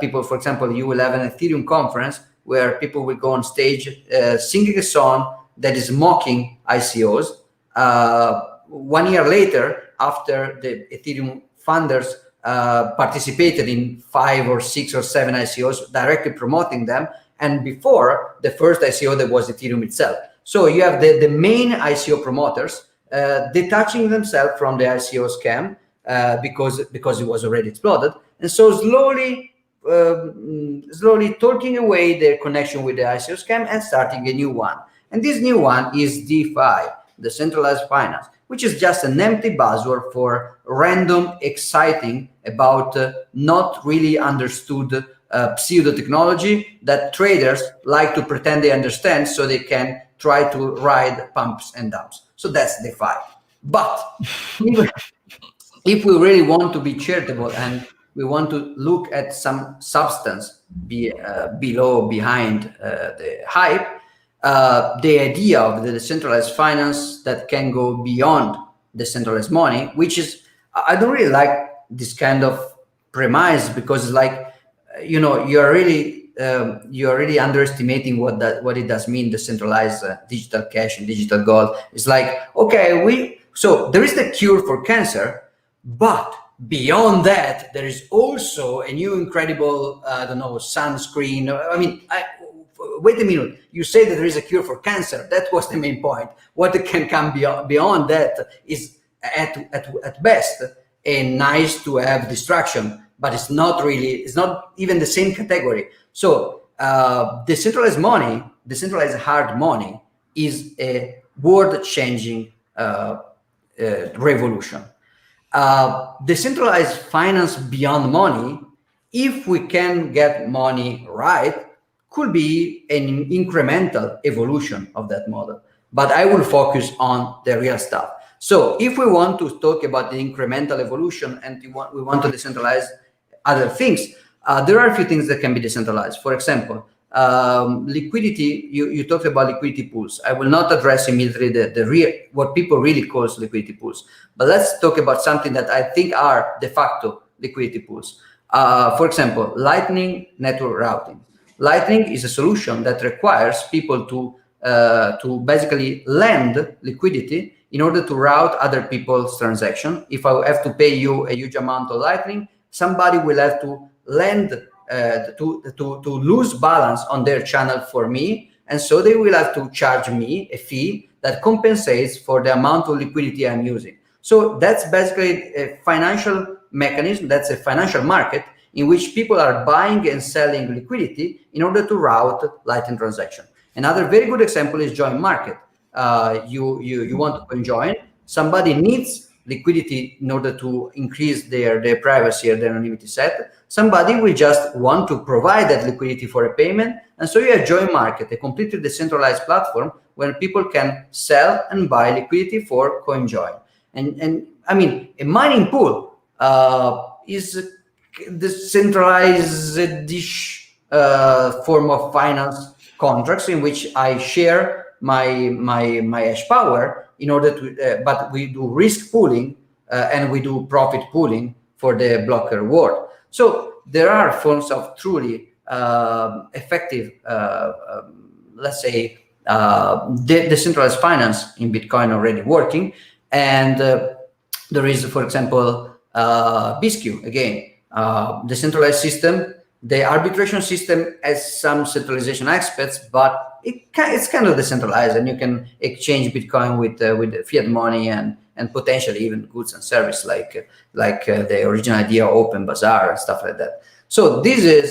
People, for example, you will have an Ethereum conference where people will go on stage singing a song that is mocking ICOs. 1 year later, after the Ethereum funders participated in 5 or 6 or 7 ICOs, directly promoting them, and before the first ICO that was Ethereum itself. So you have the main ICO promoters detaching themselves from the ICO scam because it was already exploded, and so slowly talking away their connection with the ICO scam and starting a new one. And this new one is DeFi, decentralized finance, which is just an empty buzzword for random exciting about not really understood pseudo technology that traders like to pretend they understand so they can try to ride pumps and dumps. So that's DeFi. But if we really want to be charitable and we want to look at some substance behind the hype, the idea of the decentralized finance that can go beyond decentralized money, which is, I don't really like this kind of premise, because it's like, you're really underestimating what it does mean, decentralized digital cash and digital gold. It's like, okay, so there is the cure for cancer, but beyond that, there is also a new incredible, sunscreen. I mean, wait a minute. You say that there is a cure for cancer. That was the main point. What can come beyond that is at best a nice to have distraction, but it's not even the same category. So decentralized money, decentralized hard money, is a world-changing revolution. Decentralized finance beyond money, if we can get money right, could be an incremental evolution of that model. But I will focus on the real stuff. So if we want to talk about the incremental evolution and we want to decentralize other things, there are a few things that can be decentralized. For example, liquidity. You talked about liquidity pools. I will not address immediately the real, what people really call liquidity pools, but let's talk about something that I think are de facto liquidity pools. For example, Lightning network routing. Lightning is a solution that requires people to basically lend liquidity in order to route other people's transaction. If I have to pay you a huge amount of Lightning, somebody will have to lend to lose balance on their channel for me, and so they will have to charge me a fee that compensates for the amount of liquidity I'm using. So that's basically a financial mechanism. That's a financial market in which people are buying and selling liquidity in order to route Lightning transaction. Another very good example is join market. You want to join. Somebody needs liquidity in order to increase their privacy or their anonymity set. Somebody will just want to provide that liquidity for a payment. And so you have join market, a completely decentralized platform where people can sell and buy liquidity for CoinJoin. And I mean, a mining pool is decentralized-ish form of finance contracts in which I share my hash power in order to, but we do risk pooling and we do profit pooling for the blocker reward. So there are forms of truly effective, let's say, decentralized finance in Bitcoin already working. And there is, for example, BISQ, again, decentralized system. The arbitration system has some centralization aspects, but it's kind of decentralized, and you can exchange Bitcoin with fiat money and potentially even goods and service like the original idea of open bazaar and stuff like that. So this is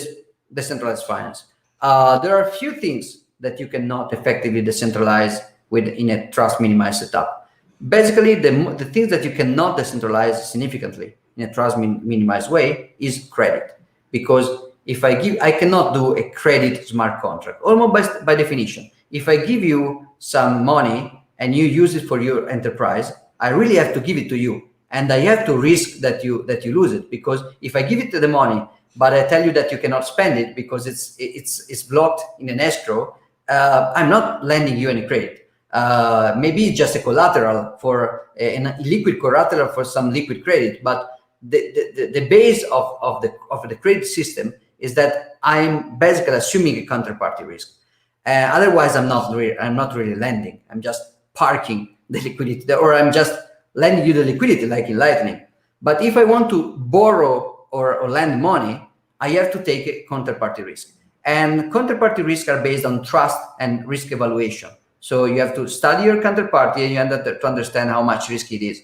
decentralized finance. There are a few things that you cannot effectively decentralize in a trust minimized setup. Basically, the things that you cannot decentralize significantly in a trust minimized way is credit, because if I cannot do a credit smart contract, almost by definition. If I give you some money and you use it for your enterprise, I really have to give it to you, and I have to risk that you lose it, because if I give it to the money, but I tell you that you cannot spend it because it's blocked in an escrow, I'm not lending you any credit. Maybe just a collateral for an illiquid collateral for some liquid credit, but the base of the credit system is that I'm basically assuming a counterparty risk. Otherwise, I'm not really lending. I'm just parking the liquidity, or I'm just lending you the liquidity like in Lightning. But if I want to borrow or lend money, I have to take a counterparty risk. And counterparty risks are based on trust and risk evaluation. So you have to study your counterparty, and you have to understand how much risk it is.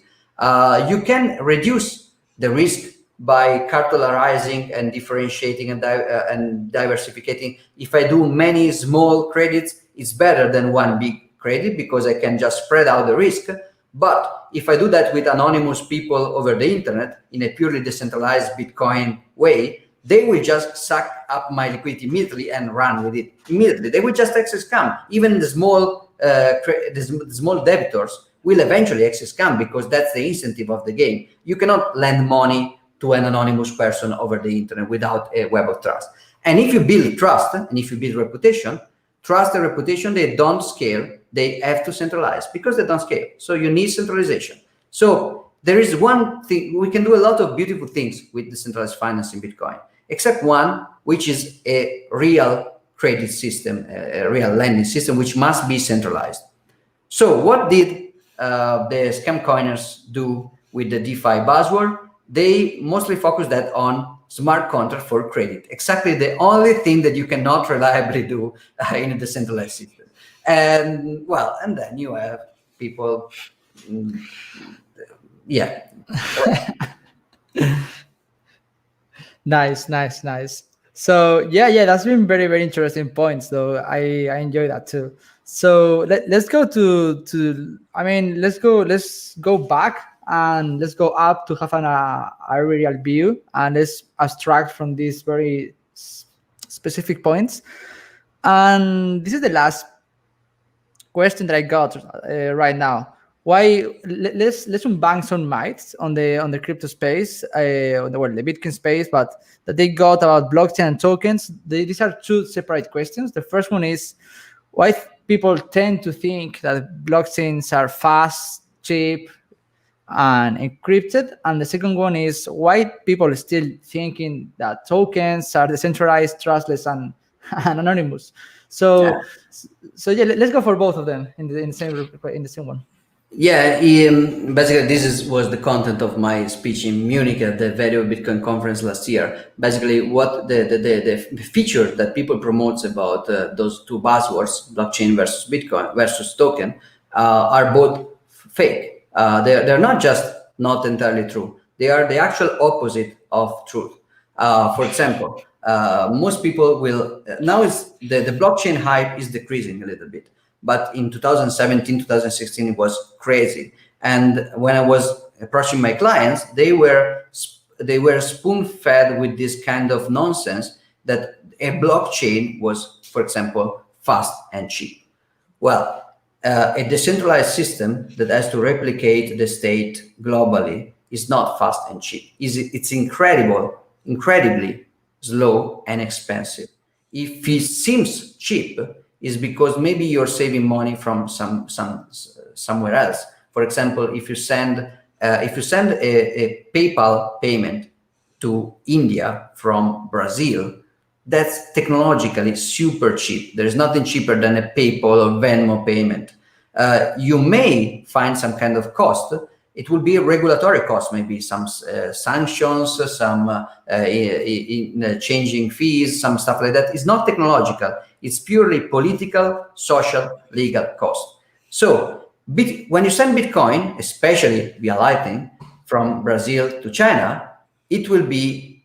You can reduce the risk by cartelarizing and differentiating and diversifying. If I do many small credits, it's better than one big credit, because I can just spread out the risk. But if I do that with anonymous people over the internet in a purely decentralized Bitcoin way, they will just suck up my liquidity immediately and run with it immediately. They will just access scam. Even the small debtors will eventually access scam, because that's the incentive of the game. You cannot lend money to an anonymous person over the internet without a web of trust. And if you build trust, and if you build reputation, trust and reputation, they don't scale. They have to centralize, because they don't scale. So you need centralization. So there is one thing, we can do a lot of beautiful things with decentralized finance in Bitcoin, except one, which is a real credit system, a real lending system, which must be centralized. So what did the scam coiners do with the DeFi buzzword? They mostly focus that on smart contract for credit. Exactly the only thing that you cannot reliably do in a decentralized system. And well, and then you have people, yeah. Nice. So yeah, that's been very interesting points, though. I enjoy that too. So let's go let's go back, and let's go up to have a real view, and let's abstract from these very specific points. And this is the last question that I got right now. Let's unbank some myths on the crypto space, the Bitcoin space, but that they got about blockchain and tokens. These are two separate questions. The first one is why people tend to think that blockchains are fast, cheap, and encrypted, and the second one is why people are still thinking that tokens are decentralized, trustless, and anonymous. So let's go for both of them in the same one. Yeah, basically this was the content of my speech in Munich at the Value of Bitcoin conference last year. Basically, what the feature that people promotes about those two buzzwords, blockchain versus Bitcoin versus token, are both fake. They're not just not entirely true. They are the actual opposite of truth. For example, most people will now is the blockchain hype is decreasing a little bit. But in 2017, 2016, it was crazy. And when I was approaching my clients, they were spoon-fed with this kind of nonsense that a blockchain was, for example, fast and cheap. Well, a decentralized system that has to replicate the state globally is not fast and cheap. It's incredibly slow and expensive. If it seems cheap, is because maybe you're saving money from somewhere else. For example, if you send a PayPal payment to India from Brazil, that's technologically super cheap. There's nothing cheaper than a PayPal or Venmo payment. You may find some kind of cost, It will be a regulatory cost, maybe some sanctions, some changing fees, some stuff like that. It's not technological. It's purely political, social, legal cost. So when you send Bitcoin, especially via Lightning, from Brazil to China, it will be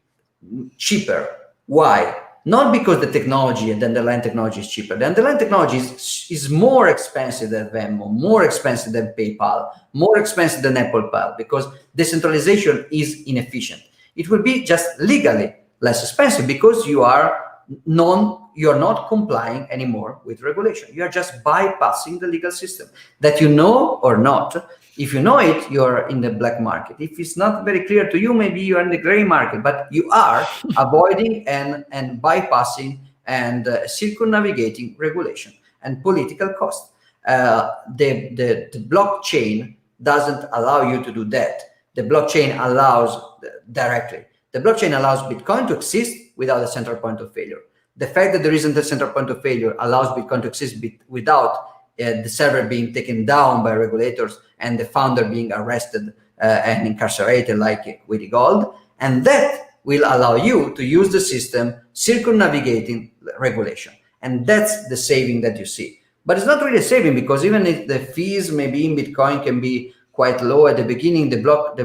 cheaper. Why? Not because the technology and the underlying technology is cheaper. The underlying technology is more expensive than Venmo, more expensive than PayPal, more expensive than Apple Pay, because decentralization is inefficient. It will be just legally less expensive because you're not complying anymore with regulation. You are just bypassing the legal system that you know or not. If you know it, you're in the black market. If it's not very clear to you, maybe you're in the gray market, but you are avoiding and bypassing and circumnavigating regulation and political cost. The blockchain doesn't allow you to do that. The blockchain allows directly. The blockchain allows Bitcoin to exist without a central point of failure. The fact that there isn't a central point of failure allows Bitcoin to exist without the server being taken down by regulators and the founder being arrested and incarcerated like with gold. And that will allow you to use the system circumnavigating regulation. And that's the saving that you see. But it's not really a saving, because even if the fees maybe in Bitcoin can be quite low at the beginning, the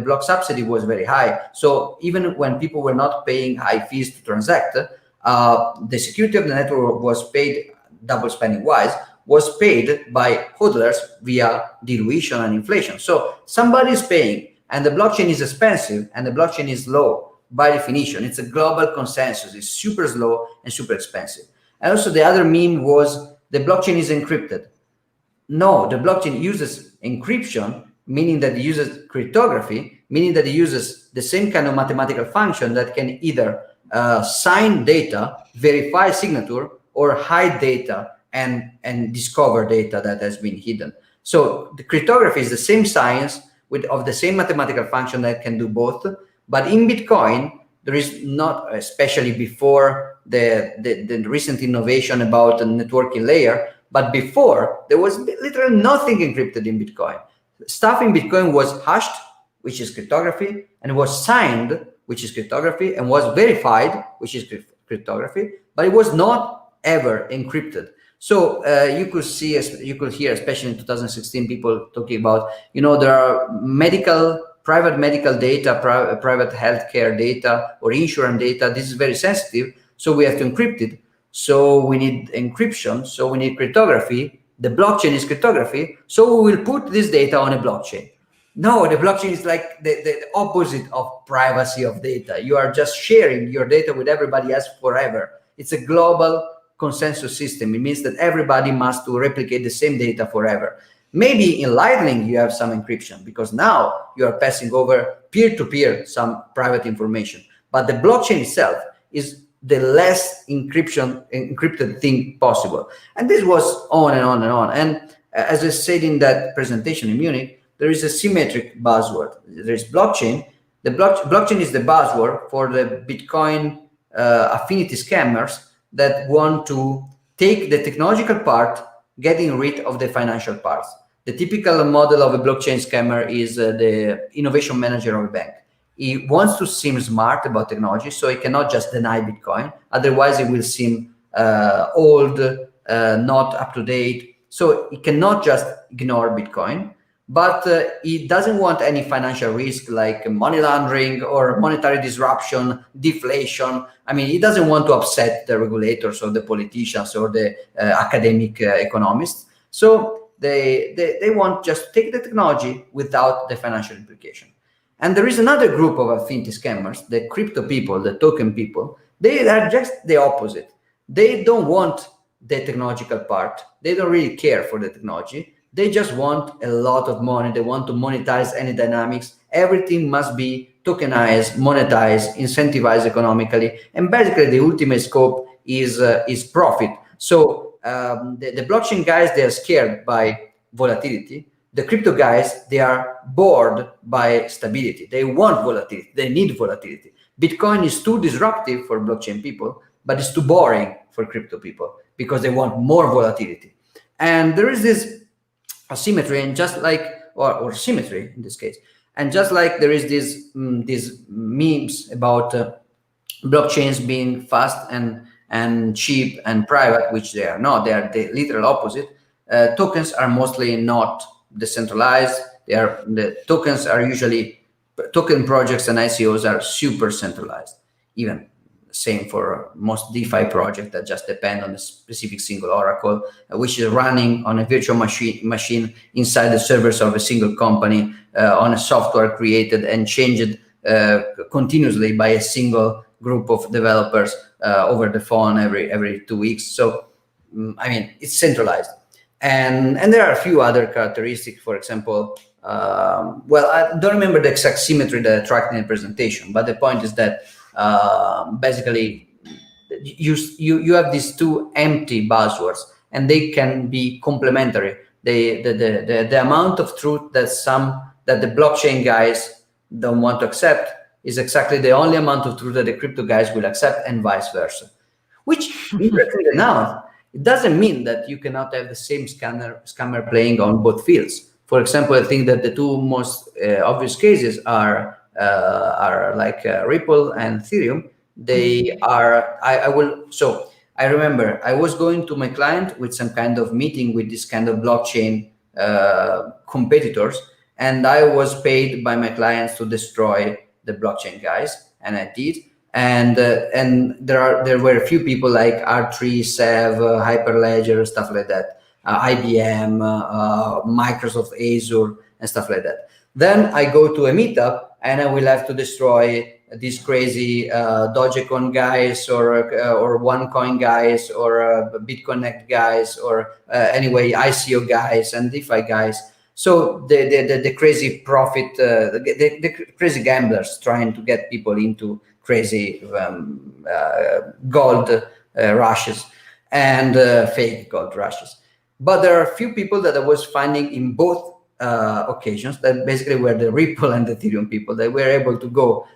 block subsidy was very high. So even when people were not paying high fees to transact, the security of the network was paid, double spending wise, was paid by hodlers via dilution and inflation. So somebody is paying, and the blockchain is expensive, and the blockchain is low by definition. It's a global consensus. It's super slow and super expensive. And also the other meme was the blockchain is encrypted. No, the blockchain uses encryption, meaning that it uses cryptography, meaning that it uses the same kind of mathematical function that can either sign data, verify signature, or hide data and discover data that has been hidden. So the cryptography is the same science of the same mathematical function that can do both. But in Bitcoin, there is not, especially before the recent innovation about the networking layer, but before there was literally nothing encrypted in Bitcoin. Stuff in Bitcoin was hashed, which is cryptography, and was signed, which is cryptography, and was verified, which is cryptography, but it was not ever encrypted. So you could hear, especially in 2016, people talking about, there are private medical data, private healthcare data, or insurance data. This is very sensitive, so we have to encrypt it. So we need encryption, so we need cryptography. The blockchain is cryptography, so we will put this data on a blockchain. No, the blockchain is like the opposite of privacy of data. You are just sharing your data with everybody else forever. It's a global consensus system. It means that everybody must replicate the same data forever. Maybe in Lightning you have some encryption, because now you are passing over peer-to-peer some private information. But the blockchain itself is the less encrypted thing possible. And this was on and on and on. And as I said in that presentation in Munich, there is a symmetric buzzword. There is blockchain. The blockchain is the buzzword for the Bitcoin affinity scammers that want to take the technological part, getting rid of the financial parts. The typical model of a blockchain scammer is the innovation manager of a bank. He wants to seem smart about technology, so he cannot just deny Bitcoin. Otherwise, it will seem old, not up to date. So he cannot just ignore Bitcoin, but he doesn't want any financial risk like money laundering or monetary disruption, deflation. I mean, he doesn't want to upset the regulators or the politicians or the academic economists. So they want just to take the technology without the financial implication. And there is another group of affinity scammers, the crypto people, the token people. They are just the opposite. They don't want the technological part. They don't really care for the technology. They just want a lot of money. They want to monetize any dynamics. Everything must be tokenized, monetized, incentivized economically. And basically the ultimate scope is profit. So the blockchain guys, they are scared by volatility. The crypto guys, they are bored by stability. They want volatility. They need volatility. Bitcoin is too disruptive for blockchain people, but it's too boring for crypto people because they want more volatility. And there is this asymmetry, and just like or symmetry in this case. And just like there is these memes about blockchains being fast and cheap and private, which they are not. They are the literal opposite. Tokens are mostly not decentralized. The tokens are usually token projects, and ICOs are super centralized. Even same for most DeFi projects that just depend on a specific single oracle, which is running on a virtual machine inside the servers of a single company, on a software created and changed continuously by a single group of developers over the phone every 2 weeks. So I mean, it's centralized, and there are a few other characteristics. For example, well, I don't remember the exact symmetry that I tracked in the presentation, but the point is that basically you have these two empty buzzwords, and they can be complementary. The amount of truth that the blockchain guys don't want to accept is exactly the only amount of truth that the crypto guys will accept, and vice versa. Which, interestingly enough, it doesn't mean that you cannot have the same scammer playing on both fields. For example, I think that the two most obvious cases are like Ripple and Ethereum. They are. I remember I was going to my client with some kind of meeting with this kind of blockchain competitors, and I was paid by my clients to destroy the blockchain guys, and I did. And there were a few people like R3, Sev, Hyperledger, stuff like that, IBM, Microsoft Azure, and stuff like that. Then I go to a meetup, and I will have to destroy these crazy Dogecoin guys, or OneCoin guys, or BitConnect guys, or anyway ICO guys and DeFi guys. So the crazy profit, the crazy gamblers trying to get people into crazy gold rushes and fake gold rushes. But there are a few people that I was finding in both occasions that basically were the Ripple and the Ethereum people. They were able to go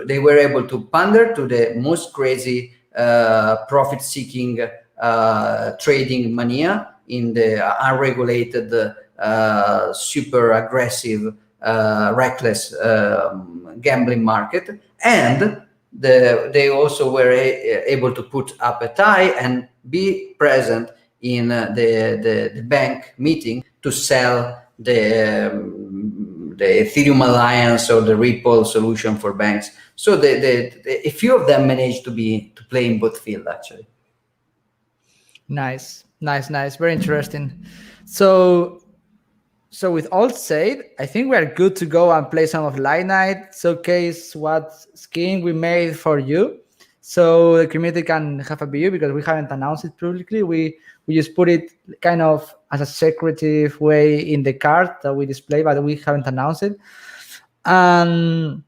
they were able to pander to the most crazy profit-seeking trading mania in the unregulated, super aggressive, reckless gambling market, and they also were able to put up a tie and be present in the bank meeting to sell the Ethereum Alliance or the Ripple solution for banks. So a few of them managed to play in both fields, actually. Nice. Very interesting. So with all said, I think we are good to go and play some of Light Nite, showcase what skin we made for you, so the community can have a view, because we haven't announced it publicly. We just put it kind of as a secretive way in the card that we display, but we haven't announced it. And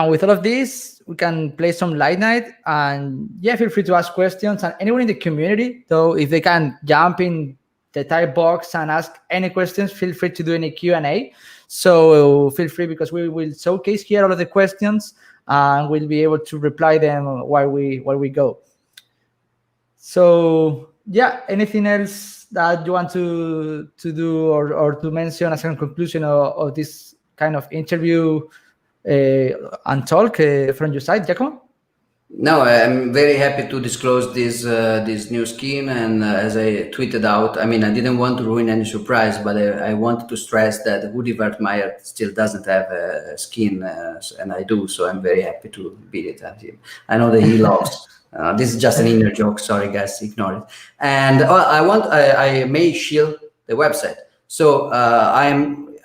with all of this, we can play some Light Nite, and yeah, feel free to ask questions. And anyone in the community, though, if they can jump in the type box and ask any questions, feel free to do any Q&A. So feel free, because we will showcase here all of the questions, and we'll be able to reply them while we go. So yeah, anything else that you want to do or to mention as a conclusion of this kind of interview and talk from your side, Giacomo? No, I'm very happy to disclose this new skin, and as I tweeted out, I mean, I didn't want to ruin any surprise, but I wanted to stress that Woody Wertmeier still doesn't have a skin, and I do, so I'm very happy to beat it at him. I know that he lost. This is just an inner joke. Sorry, guys, ignore it. And I may shield the website. So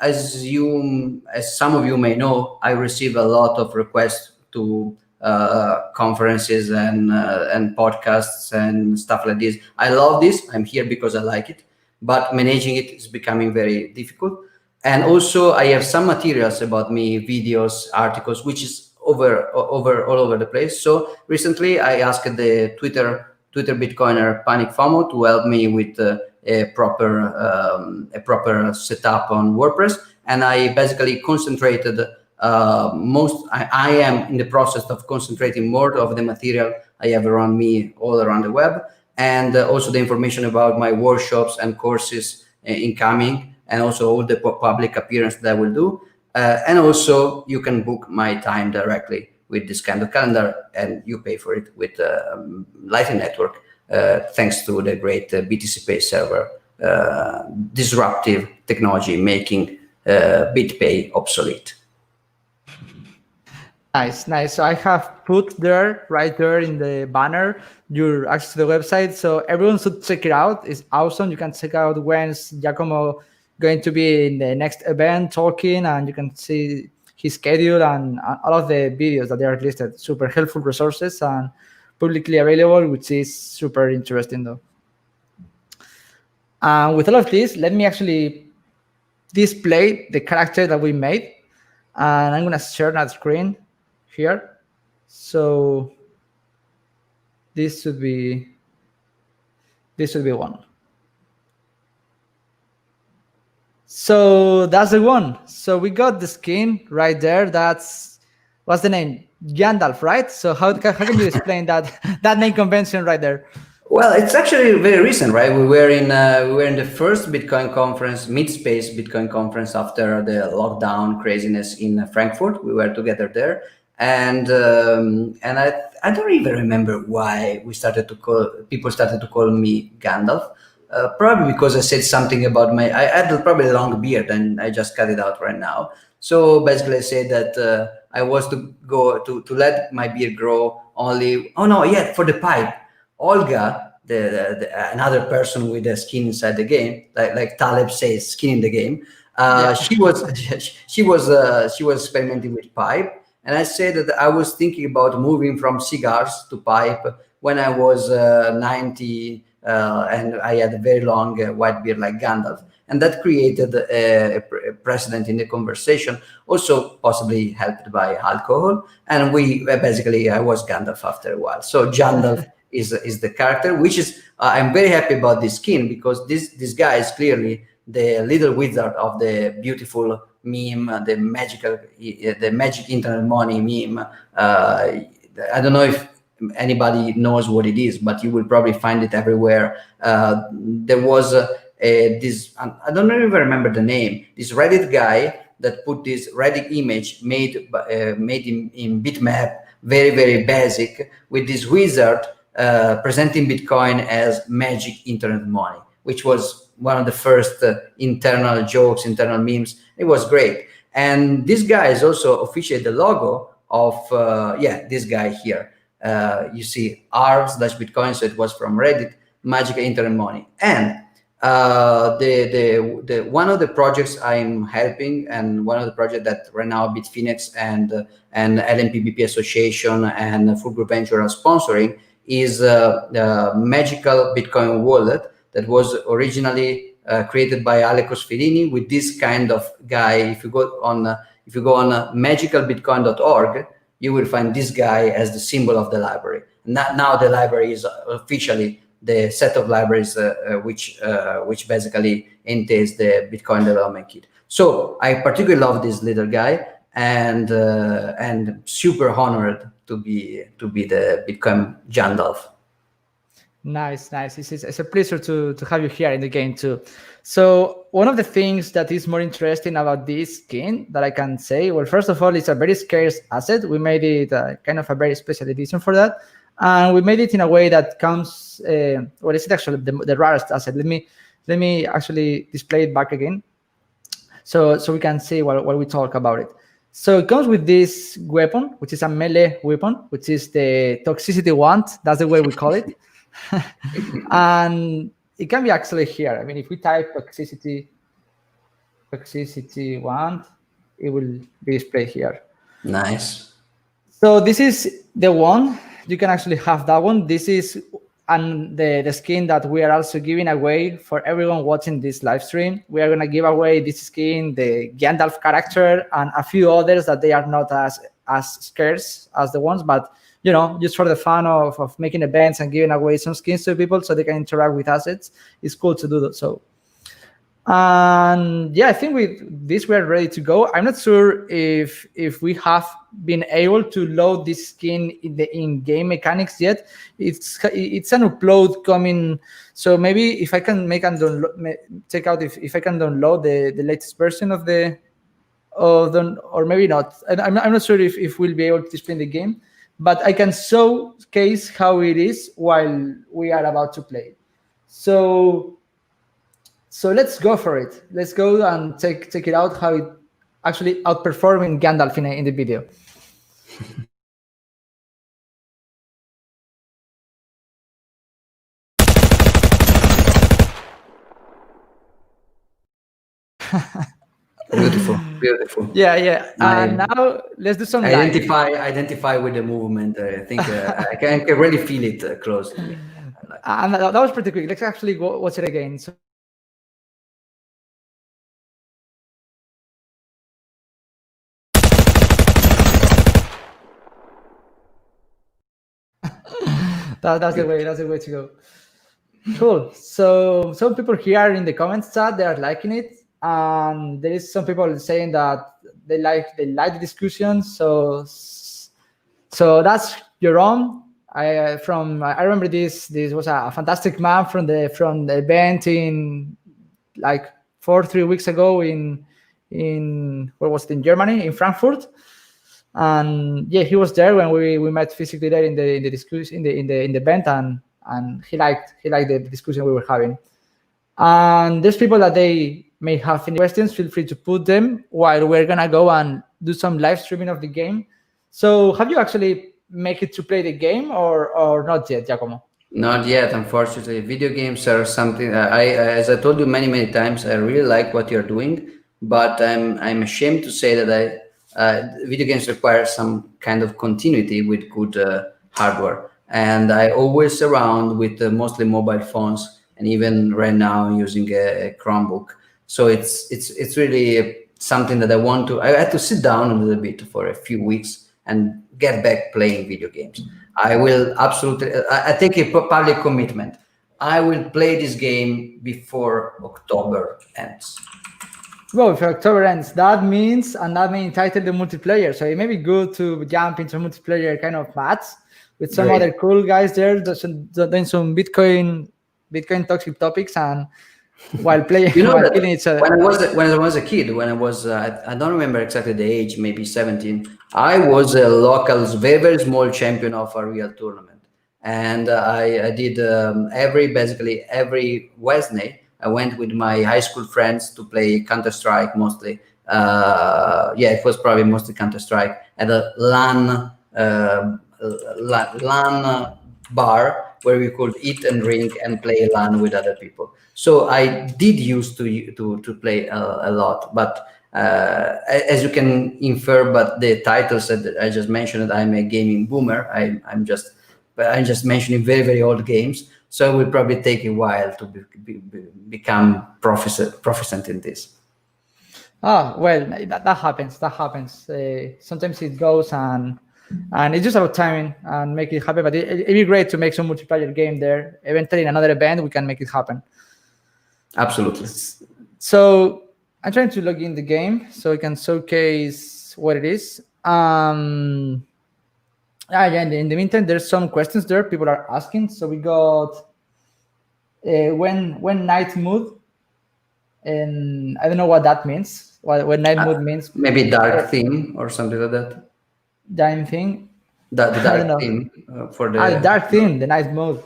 as some of you may know, I receive a lot of requests to conferences and podcasts and stuff like this. I love this. I'm here because I like it, but managing it is becoming very difficult. And also, I have some materials about me, videos, articles, which is all over the place. So recently, I asked the Twitter Bitcoiner Panic FOMO to help me with a proper setup on WordPress, and I basically concentrated. I am in the process of concentrating more of the material I have around me all around the web, and also the information about my workshops and courses incoming, and also all the public appearance that I will do. And also you can book my time directly with this kind of calendar, and you pay for it with Lightning Network, thanks to the great BTC Pay server disruptive technology making BitPay obsolete. Nice, nice. So I have put there, right there in the banner, your access to the website. So everyone should check it out. It's awesome. You can check out when's Giacomo going to be in the next event talking, and you can see his schedule and all of the videos that they are listed. Super helpful resources and publicly available, which is super interesting though. With all of this, let me actually display the character that we made. And I'm gonna share that screen here. So this should be one. So that's the one. So we got the skin right there. That's, what's the name? Gandalf, right? So how can you explain that name convention right there? Well, it's actually very recent, right? We were in the first Bitcoin conference, mid-space Bitcoin conference after the lockdown craziness in Frankfurt. We were together there, and I don't even remember why people started to call me Gandalf. Probably because I said something about I had probably a long beard and I just cut it out right now. So basically I said that I was to go to let my beard grow only, for the pipe. Olga, another person with the skin inside the game, like Taleb says, skin in the game. She was experimenting with pipe, and I said that I was thinking about moving from cigars to pipe when I was 90, and I had a very long white beard like Gandalf, and that created a precedent in the conversation. Also, possibly helped by alcohol, and I was Gandalf after a while. So Gandalf is the character, which is I'm very happy about this skin, because this guy is clearly the little wizard of the beautiful meme, the magic internet money meme. I don't know if anybody knows what it is, but you will probably find it everywhere. There was this, I don't even remember the name, this Reddit guy that put this Reddit image made in bitmap, very, very basic, with this wizard presenting Bitcoin as magic internet money, which was one of the first internal jokes, internal memes. It was great. And this guy is also officially the logo of, this guy here. You see r/Bitcoin, so it was from Reddit, magic internet money. And the one of the projects I'm helping, and one of the projects that right now Bitfinex and LMPBP Association and Full Group Venture are sponsoring is the magical Bitcoin wallet that was originally created by Alekos Sfirini with this kind of guy. If you go on magicalbitcoin.org, you will find this guy as the symbol of the library. Now the library is officially the set of libraries which basically entails the Bitcoin development kit. So I particularly love this little guy, and super honored to be the Bitcoin Gandalf. Nice. It's a pleasure to have you here in the game too. So one of the things that is more interesting about this skin that I can say, well, first of all, it's a very scarce asset. We made it kind of a very special edition for that, and we made it in a way that comes. Is it actually the rarest asset? Let me actually display it back again, so we can see while we talk about it. So it comes with this weapon, which is a melee weapon, which is the toxicity wand. That's the way we call it. And it can be actually here. I mean, if we type toxicity wand, it will be displayed here. Nice. So this is the one. You can actually have that one. This is the skin that we are also giving away for everyone watching this live stream. We are going to give away this skin, the Gandalf character, and a few others that they are not as scarce as the ones, but just for the fun of making events and giving away some skins to people so they can interact with assets. It's cool to do that. So And yeah, I think with this we're ready to go. I'm not sure if we have been able to load this skin in the in-game mechanics yet. It's an upload coming, so maybe if I can make and download, check out if I can download the latest version of the or maybe not. I'm not sure if we'll be able to display the game, but I can showcase how it is while we are about to play. So let's go for it. Let's go and check it out how it actually outperforming Gandalf in the video. Beautiful. Yeah. And now let's do some Identify with the movement. I think I can really feel it close to me. And that was pretty quick. Let's actually go watch it again. So that's the way. That's the way to go. Cool. So some people here in the comments chat, they are liking it, and there is some people saying that they like the discussion. So that's your own. I remember this was a fantastic man from the event in like 3 weeks ago in where was it, in Germany, in Frankfurt. And yeah, he was there when we met physically there in the discussion in the event, and he liked the discussion we were having. And there's people that they may have any questions, feel free to put them while we're gonna go and do some live streaming of the game. So have you actually make it to play the game or not yet, Giacomo? Not yet, unfortunately. Video games are something as I told you many times, I really like what you're doing, but I'm ashamed to say that video games require some kind of continuity with good hardware, and I always surround with mostly mobile phones, and even right now I'm using a Chromebook. So it's really something that I had to sit down a little bit for a few weeks and get back playing video games. I will absolutely, I take a public commitment. I will play this game before October ends. Well, if October ends, that means Untitled the multiplayer. So it may be good to jump into multiplayer kind of match with some other cool guys there, doing some Bitcoin toxic topics, and while playing, while killing each other. When I was a kid, I don't remember exactly the age, maybe 17. I was a local, very small champion of a real tournament, and I did basically every Wednesday. I went with my high school friends to play Counter-Strike mostly. It was probably mostly Counter-Strike at a LAN bar where we could eat and drink and play LAN with other people. So I did used to play a lot, but as you can infer, but the titles that I just mentioned, I'm a gaming boomer. I'm just mentioning very old games. So it will probably take a while to become proficient in this. Oh, well, that happens. Sometimes it goes, and it's just about timing and make it happen. But it'd be great to make some multiplayer game there. Eventually, in another event, we can make it happen. Absolutely. So I'm trying to log in the game so I can showcase what it is. In the meantime, there's some questions there people are asking. So we got when night mood, and I don't know what that means. What night mood means? Maybe dark theme or something like that. Dark theme. The dark theme for the dark theme, the night mode.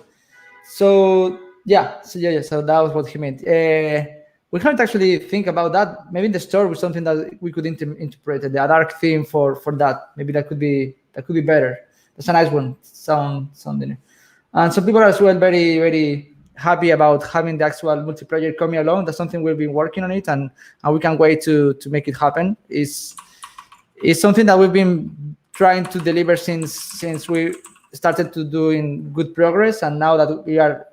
So so that was what he meant. We haven't actually think about that. Maybe in the store was something that we could interpret the dark theme for that. Maybe that could be better. That's a nice one. Something. And some people are as well very happy about having the actual multiplayer coming along. That's something we've been working on it, and we can't wait to make it happen. It's something that we've been trying to deliver since we started to do in good progress, and now that we are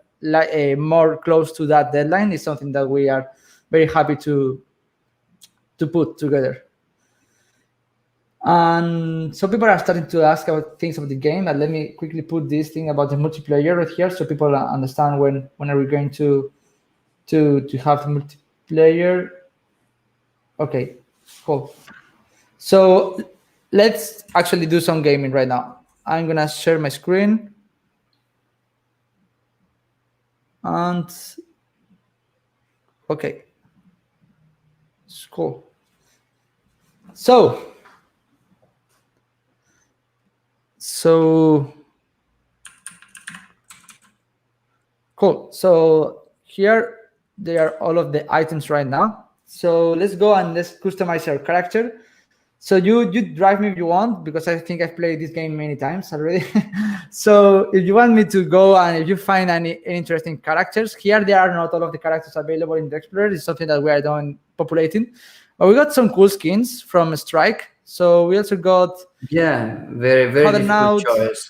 more close to that deadline, is something that we are very happy to put together. And so people are starting to ask about things about the game, and let me quickly put this thing about the multiplayer right here so people understand when are we going to have player. Okay, cool. So let's actually do some gaming right now. I'm gonna share my screen. And okay, it's cool. So cool. So here they are all of the items right now. So let's go and let's customize our character. So you drive me if you want, because I think I've played this game many times already. So if you want me to go and if you find any interesting characters, here there are not all of the characters available in the Explorer. It's something that we are doing populating. But we got some cool skins from Strike. So we also got Yeah, very very Huddle difficult Note. choice.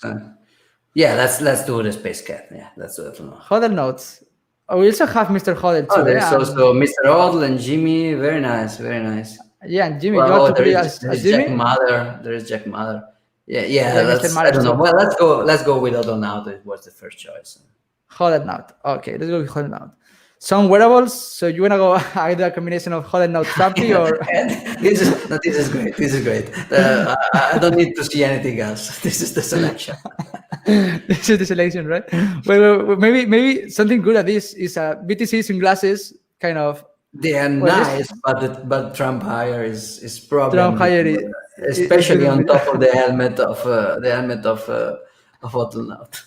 Yeah, let's do the Space Cat. Yeah, let's do it. Huddle Notes. Oh, we also have Mr. Huddle too. Oh, there's And also Mr. Odell and Jimmy. Very nice, very nice. yeah, and Jimmy, you Well, want to there play is, as Jack Jimmy? Mather. There is Jack Mather. Yeah, Yeah, Mr. that's I Mather don't know. too. Well, let's go with Odell now. That was the first choice. Huddle Note. Okay, let's go with Huddle Note. Some wearables. So you wanna go either a combination of Huddle Note Trampy or this is great. This is great. I don't need to see anything else. This is the selection. this is the selection, right? Wait, maybe something good at this is BTC sunglasses, kind of. They are nice, but Trump hire is problem. Trump hire especially on top of the helmet of Odell Note.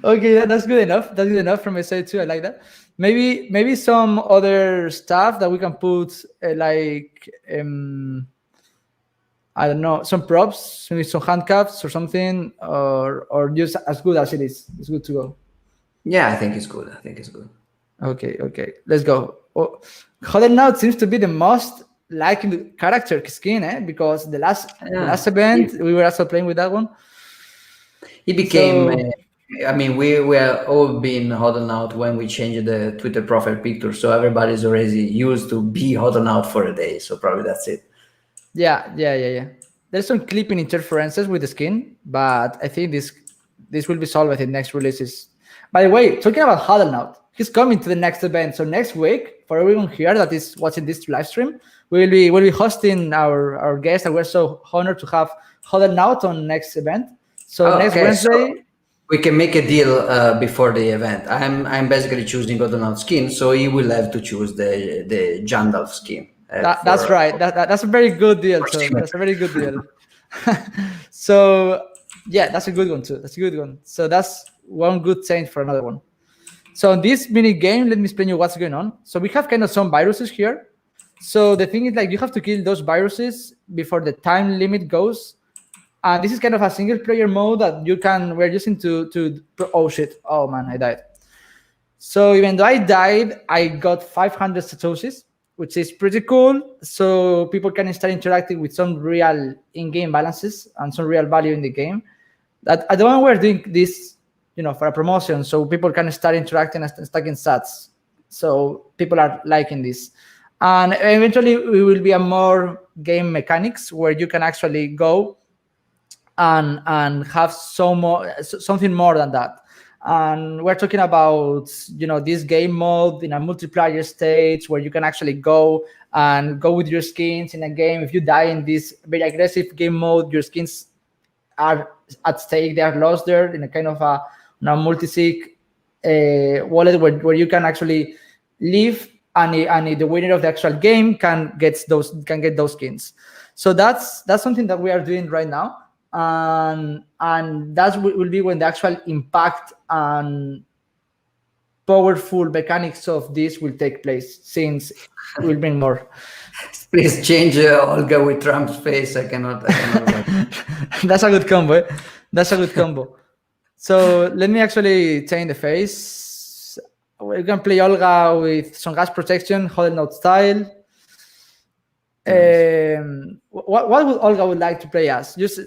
Okay, that's good enough. That's good enough from my side too. I like that. Maybe some other stuff that we can put like I don't know, some props, maybe some handcuffs or something, or just as good as it is. It's good to go. Yeah, I think it's good. Okay, let's go. Oh, Huddle now seems to be the most liked character skin, because the last event we were also playing with that one. He became. I mean, we were all being Huddle out when we changed the Twitter profile picture, so everybody's already used to be Huddle out for a day. So probably that's it. Yeah. There's some clipping interferences with the skin, but I think this will be solved in next releases. By the way, talking about Huddle now, he's coming to the next event. So next week, for everyone here that is watching this live stream, we'll be hosting our guest, and we're so honored to have Huddle out on next event. So next Wednesday. So we can make a deal before the event. I'm basically choosing Huddle out skin, so he will have to choose the Jandalf skin. That's right. That's a very good deal. So that's a very good deal. So yeah, that's a good one too. That's a good one. So that's one good change for another one. So in this mini game, let me explain you what's going on. So we have kind of some viruses here. So the thing is, like, you have to kill those viruses before the time limit goes. And this is kind of a single player mode that we're using to oh shit. Oh man, I died. So even though I died, I got 500 Satoshis, which is pretty cool. So people can start interacting with some real in-game balances and some real value in the game. That at the moment we're doing this, for a promotion, so people can start interacting and stacking sats. So people are liking this, and eventually it will be a more game mechanics where you can actually go and have something more than that. And we're talking about this game mode in a multiplayer stage where you can actually go with your skins in a game. If you die in this very aggressive game mode, your skins are at stake. They are lost there in a kind of a multi-sig wallet where you can actually live, and the winner of the actual game can get those skins. So that's something that we are doing right now. And that will be when the actual impact and powerful mechanics of this will take place, since we'll bring more. Please change Olga with Trump's face. I cannot That's a good combo. So let me actually change the face. We can play Olga with some gas protection, Huddle Note style. Nice. What would Olga would like to play as? Just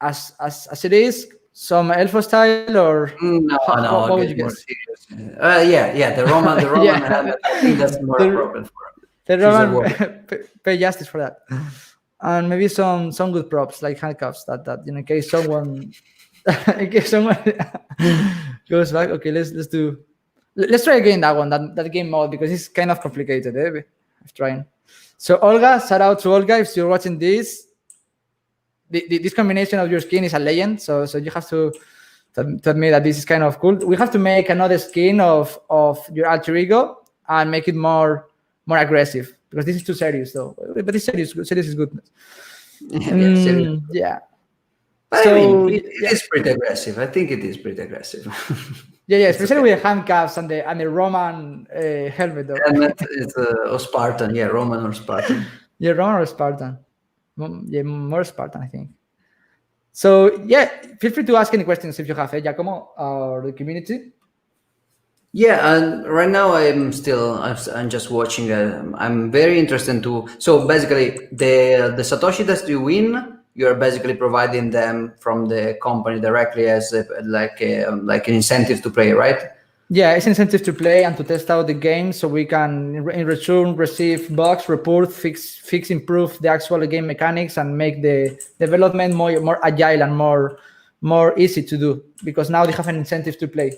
as it is, some Elfo style, or no, what would you more guess? Serious. The Roman helmet. I think that's more appropriate for him. The Roman pay justice for that, and maybe some good props like handcuffs that in case someone goes back. Okay, let's do Let's try again that one, that game mode, because it's kind of complicated. I'm trying. So Olga, shout out to Olga if you're watching this. This combination of your skin is a legend, so you have to admit that this is kind of cool. We have to make another skin of your alter ego and make it more aggressive, because this is too serious though. But it's serious. Serious is good. Yeah, serious. Yeah. But So I mean, it is pretty aggressive. I think it is pretty aggressive. yeah, especially with the handcuffs and the Roman helmet though. And it's or Spartan, yeah, Roman or Spartan. Yeah, Roman or Spartan. Yeah, more Spartan, I think. So yeah, feel free to ask any questions if you have, Giacomo, or the community. Yeah, and right now I'm just watching. I'm very interested to. So basically, the Satoshi that you win, you're basically providing them from the company directly as like an incentive to play, right? Yeah, it's incentive to play and to test out the game, so we can in return receive bugs, report, fix, improve the actual game mechanics, and make the development more agile and more easy to do, because now they have an incentive to play.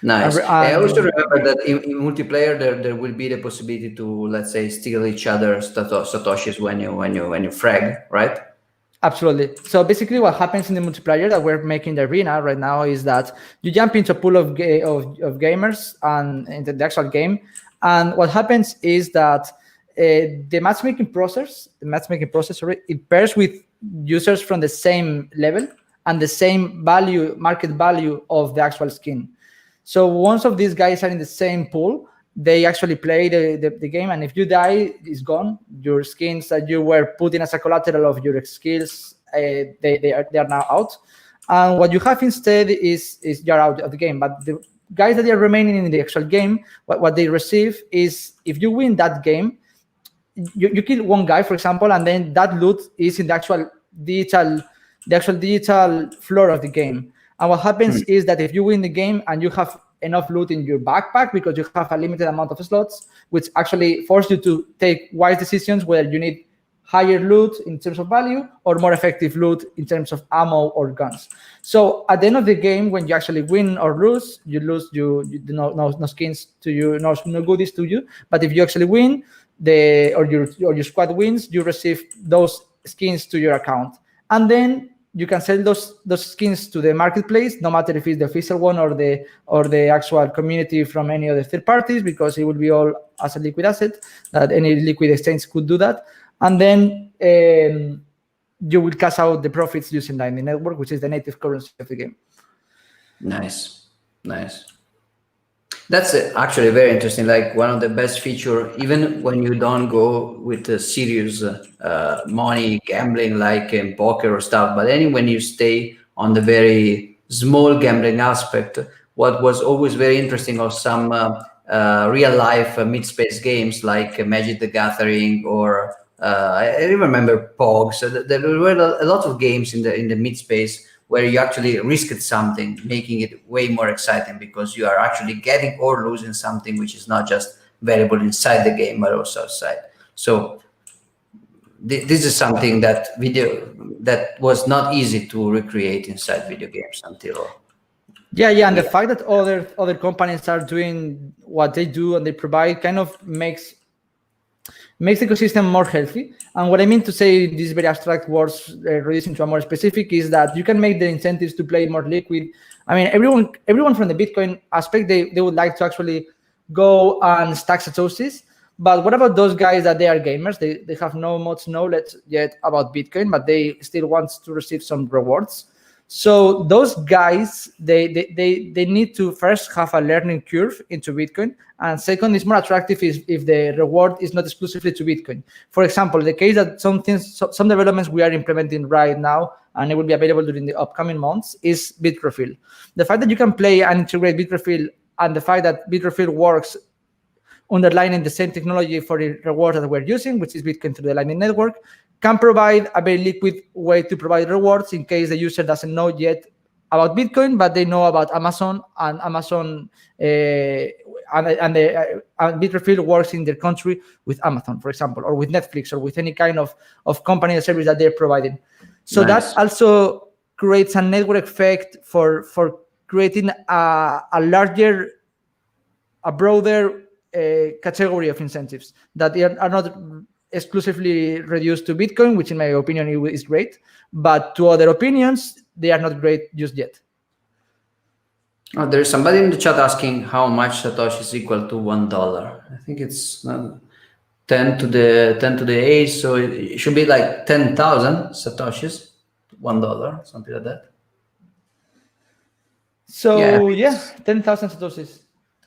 Nice. I also remember that in multiplayer there will be the possibility to, let's say, steal each other's satoshis when you frag, right? Absolutely. So basically, what happens in the multiplayer that we're making the arena right now is that you jump into a pool of gamers and into the actual game, and what happens is that the matchmaking process, it pairs with users from the same level and the same market value of the actual skin. So once of these guys are in the same pool, they actually play the game, and if you die, it's gone. Your skins that you were putting as a collateral of your skills, they are now out. And what you have instead is you're out of the game. But the guys that are remaining in the actual game, what they receive is, if you win that game, you kill one guy, for example, and then that loot is in the actual digital floor of the game. And what happens is that if you win the game and you have enough loot in your backpack, because you have a limited amount of slots, which actually force you to take wise decisions whether you need higher loot in terms of value or more effective loot in terms of ammo or guns. So at the end of the game, when you actually win or lose, you no skins to you, no goodies to you. But if you actually win, or your squad wins, you receive those skins to your account, and then you can sell those skins to the marketplace, no matter if it's the official one or the actual community from any other third parties, because it will be all as a liquid asset that any liquid exchange could do that. And then you will cash out the profits using Lightning Network, which is the native currency of the game. Nice. That's actually very interesting. Like one of the best feature, even when you don't go with a serious money gambling, like in poker or stuff, but when you stay on the very small gambling aspect, what was always very interesting of some real life mid-space games like Magic the Gathering, or I remember Pogs. There were a lot of games in the mid-space where you actually risked something, making it way more exciting, because you are actually getting or losing something which is not just variable inside the game, but also outside. So this is something that was not easy to recreate inside video games until. Yeah, and the fact that other companies are doing what they do and they provide kind of makes the ecosystem more healthy. And what I mean to say in these very abstract words, reducing to a more specific, is that you can make the incentives to play more liquid. I mean, everyone from the Bitcoin aspect, they would like to actually go and stack satoshis. But what about those guys that they are gamers? They have no much knowledge yet about Bitcoin, but they still want to receive some rewards. So those guys, they need to first have a learning curve into Bitcoin, and second, it's more attractive if the reward is not exclusively to Bitcoin. For example, the case that some developments we are implementing right now, and it will be available during the upcoming months, is Bitrefill. The fact that you can play and integrate Bitrefill, and the fact that Bitrefill works underlining the same technology for the reward that we're using, which is Bitcoin through the Lightning Network, can provide a very liquid way to provide rewards in case the user doesn't know yet about Bitcoin, but they know about Amazon, and Amazon and Bitrefill works in their country with Amazon, for example, or with Netflix, or with any kind of company or service that they're providing. So Nice. that also creates a network effect for creating a larger a broader category of incentives that are not exclusively reduced to Bitcoin, which in my opinion is great, but to other opinions, they are not great just yet. Oh, there is somebody in the chat asking how much Satoshi is equal to $1. I think it's 10 to the 8, so it should be like 10,000 Satoshis, $1, something like that. So yeah, 10,000 Satoshis.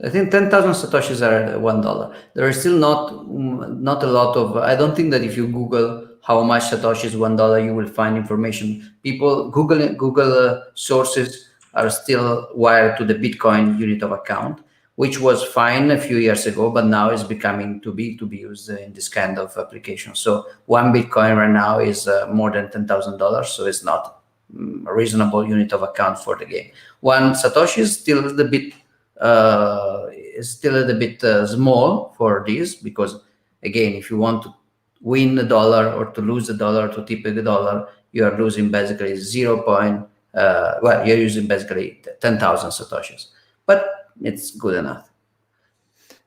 I think 10,000 Satoshis are $1. There is still not a lot of. I don't think that if you Google how much Satoshi is $1, you will find information. People Google sources are still wired to the Bitcoin unit of account, which was fine a few years ago, but now is becoming to be used in this kind of application. So one Bitcoin right now is more than $10,000, so it's not a reasonable unit of account for the game. One Satoshi is still a bit small for this, because again, if you want to win a dollar or to lose a dollar, to tip a dollar, you are losing basically you're using basically 10,000 Satoshis, but it's good enough.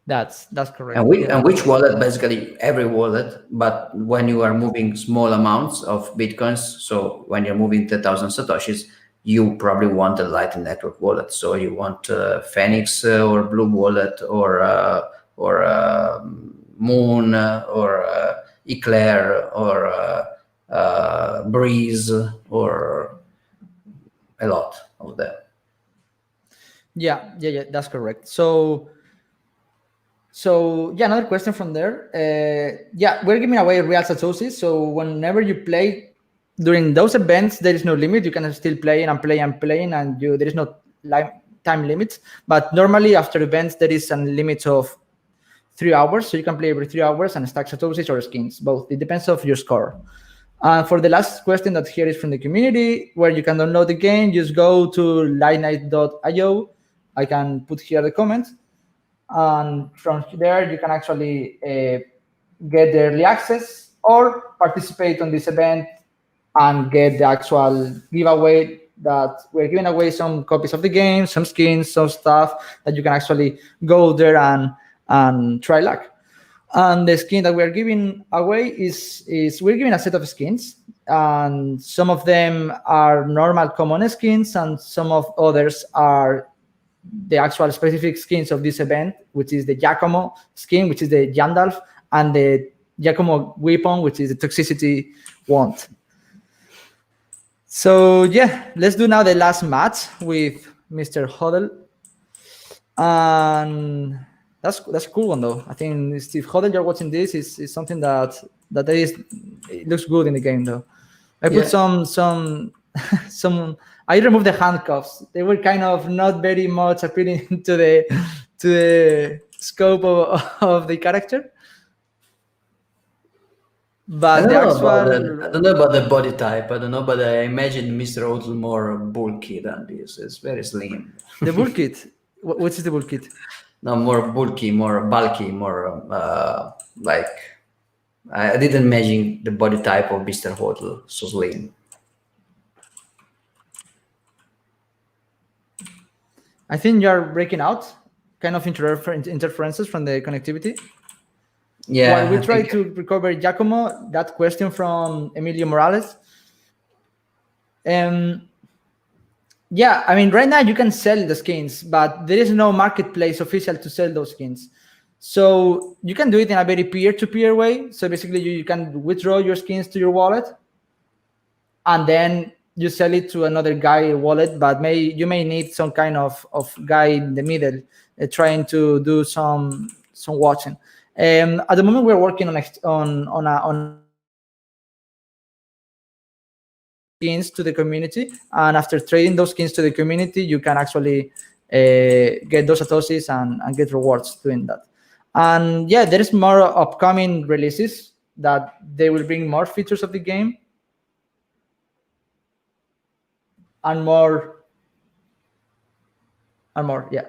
That's correct. And which wallet? Basically every wallet, but when you are moving small amounts of Bitcoins, so when you're moving 10,000 Satoshis, you probably want a Lightning Network wallet. So you want Phoenix or Blue Wallet or Moon or Eclair or Breeze or a lot of them. Yeah, that's correct. So yeah, another question from there. Yeah, we're giving away real Satoshis. So whenever you play during those events, there is no limit. You can still play and play and playing, and there is no time limit. But normally after events, there is a limit of 3 hours. So you can play every 3 hours and stack Satoshis or skins, both. It depends of your score. And for the last question that here is from the community, where you can download the game, just go to lightnite.io. I can put here the comment. And from there, you can actually get the early access or participate on this event and get the actual giveaway that we're giving away some copies of the game, some skins, some stuff that you can actually go there and try luck. And the skin that we're giving away is we're giving a set of skins, and some of them are normal common skins, and some of others are the actual specific skins of this event, which is the Giacomo skin, which is the Gandalf, and the Giacomo weapon, which is the toxicity wand. So yeah, let's do now the last match with Mr. Hodel. And that's a cool one though. I think if Hodel, you're watching this, is something that it looks good in the game though. I put some I removed the handcuffs. They were kind of not very much appealing to the scope of the character. But I don't know about the body type. I don't know, but I imagine Mr. Oatl more bulky than this. It's very slim. The bull kit. What is the bull kit? No, more bulky, more bulky, more like I didn't imagine the body type of Mr. Hotel so slim. I think you are breaking out, kind of interferences from the connectivity. Yeah. While we try to recover Giacomo, that question from Emilio Morales. Yeah, I mean, right now you can sell the skins, but there is no marketplace official to sell those skins. So you can do it in a very peer-to-peer way. So basically, you can withdraw your skins to your wallet, and then you sell it to another guy wallet. But you may need some kind of guy in the middle trying to do some watching. At the moment, we're working on skins to the community, and after trading those skins to the community, you can actually get those satoshis and get rewards doing that. And yeah, there is more upcoming releases that they will bring more features of the game and more yeah.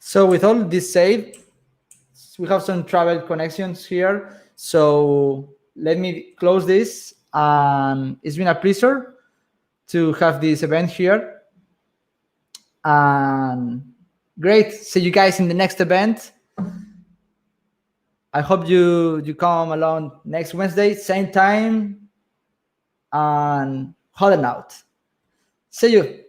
So with all this said, we have some travel connections here. So let me close this. And it's been a pleasure to have this event here. And great. See you guys in the next event. I hope you come along next Wednesday, same time, and holding out. See you.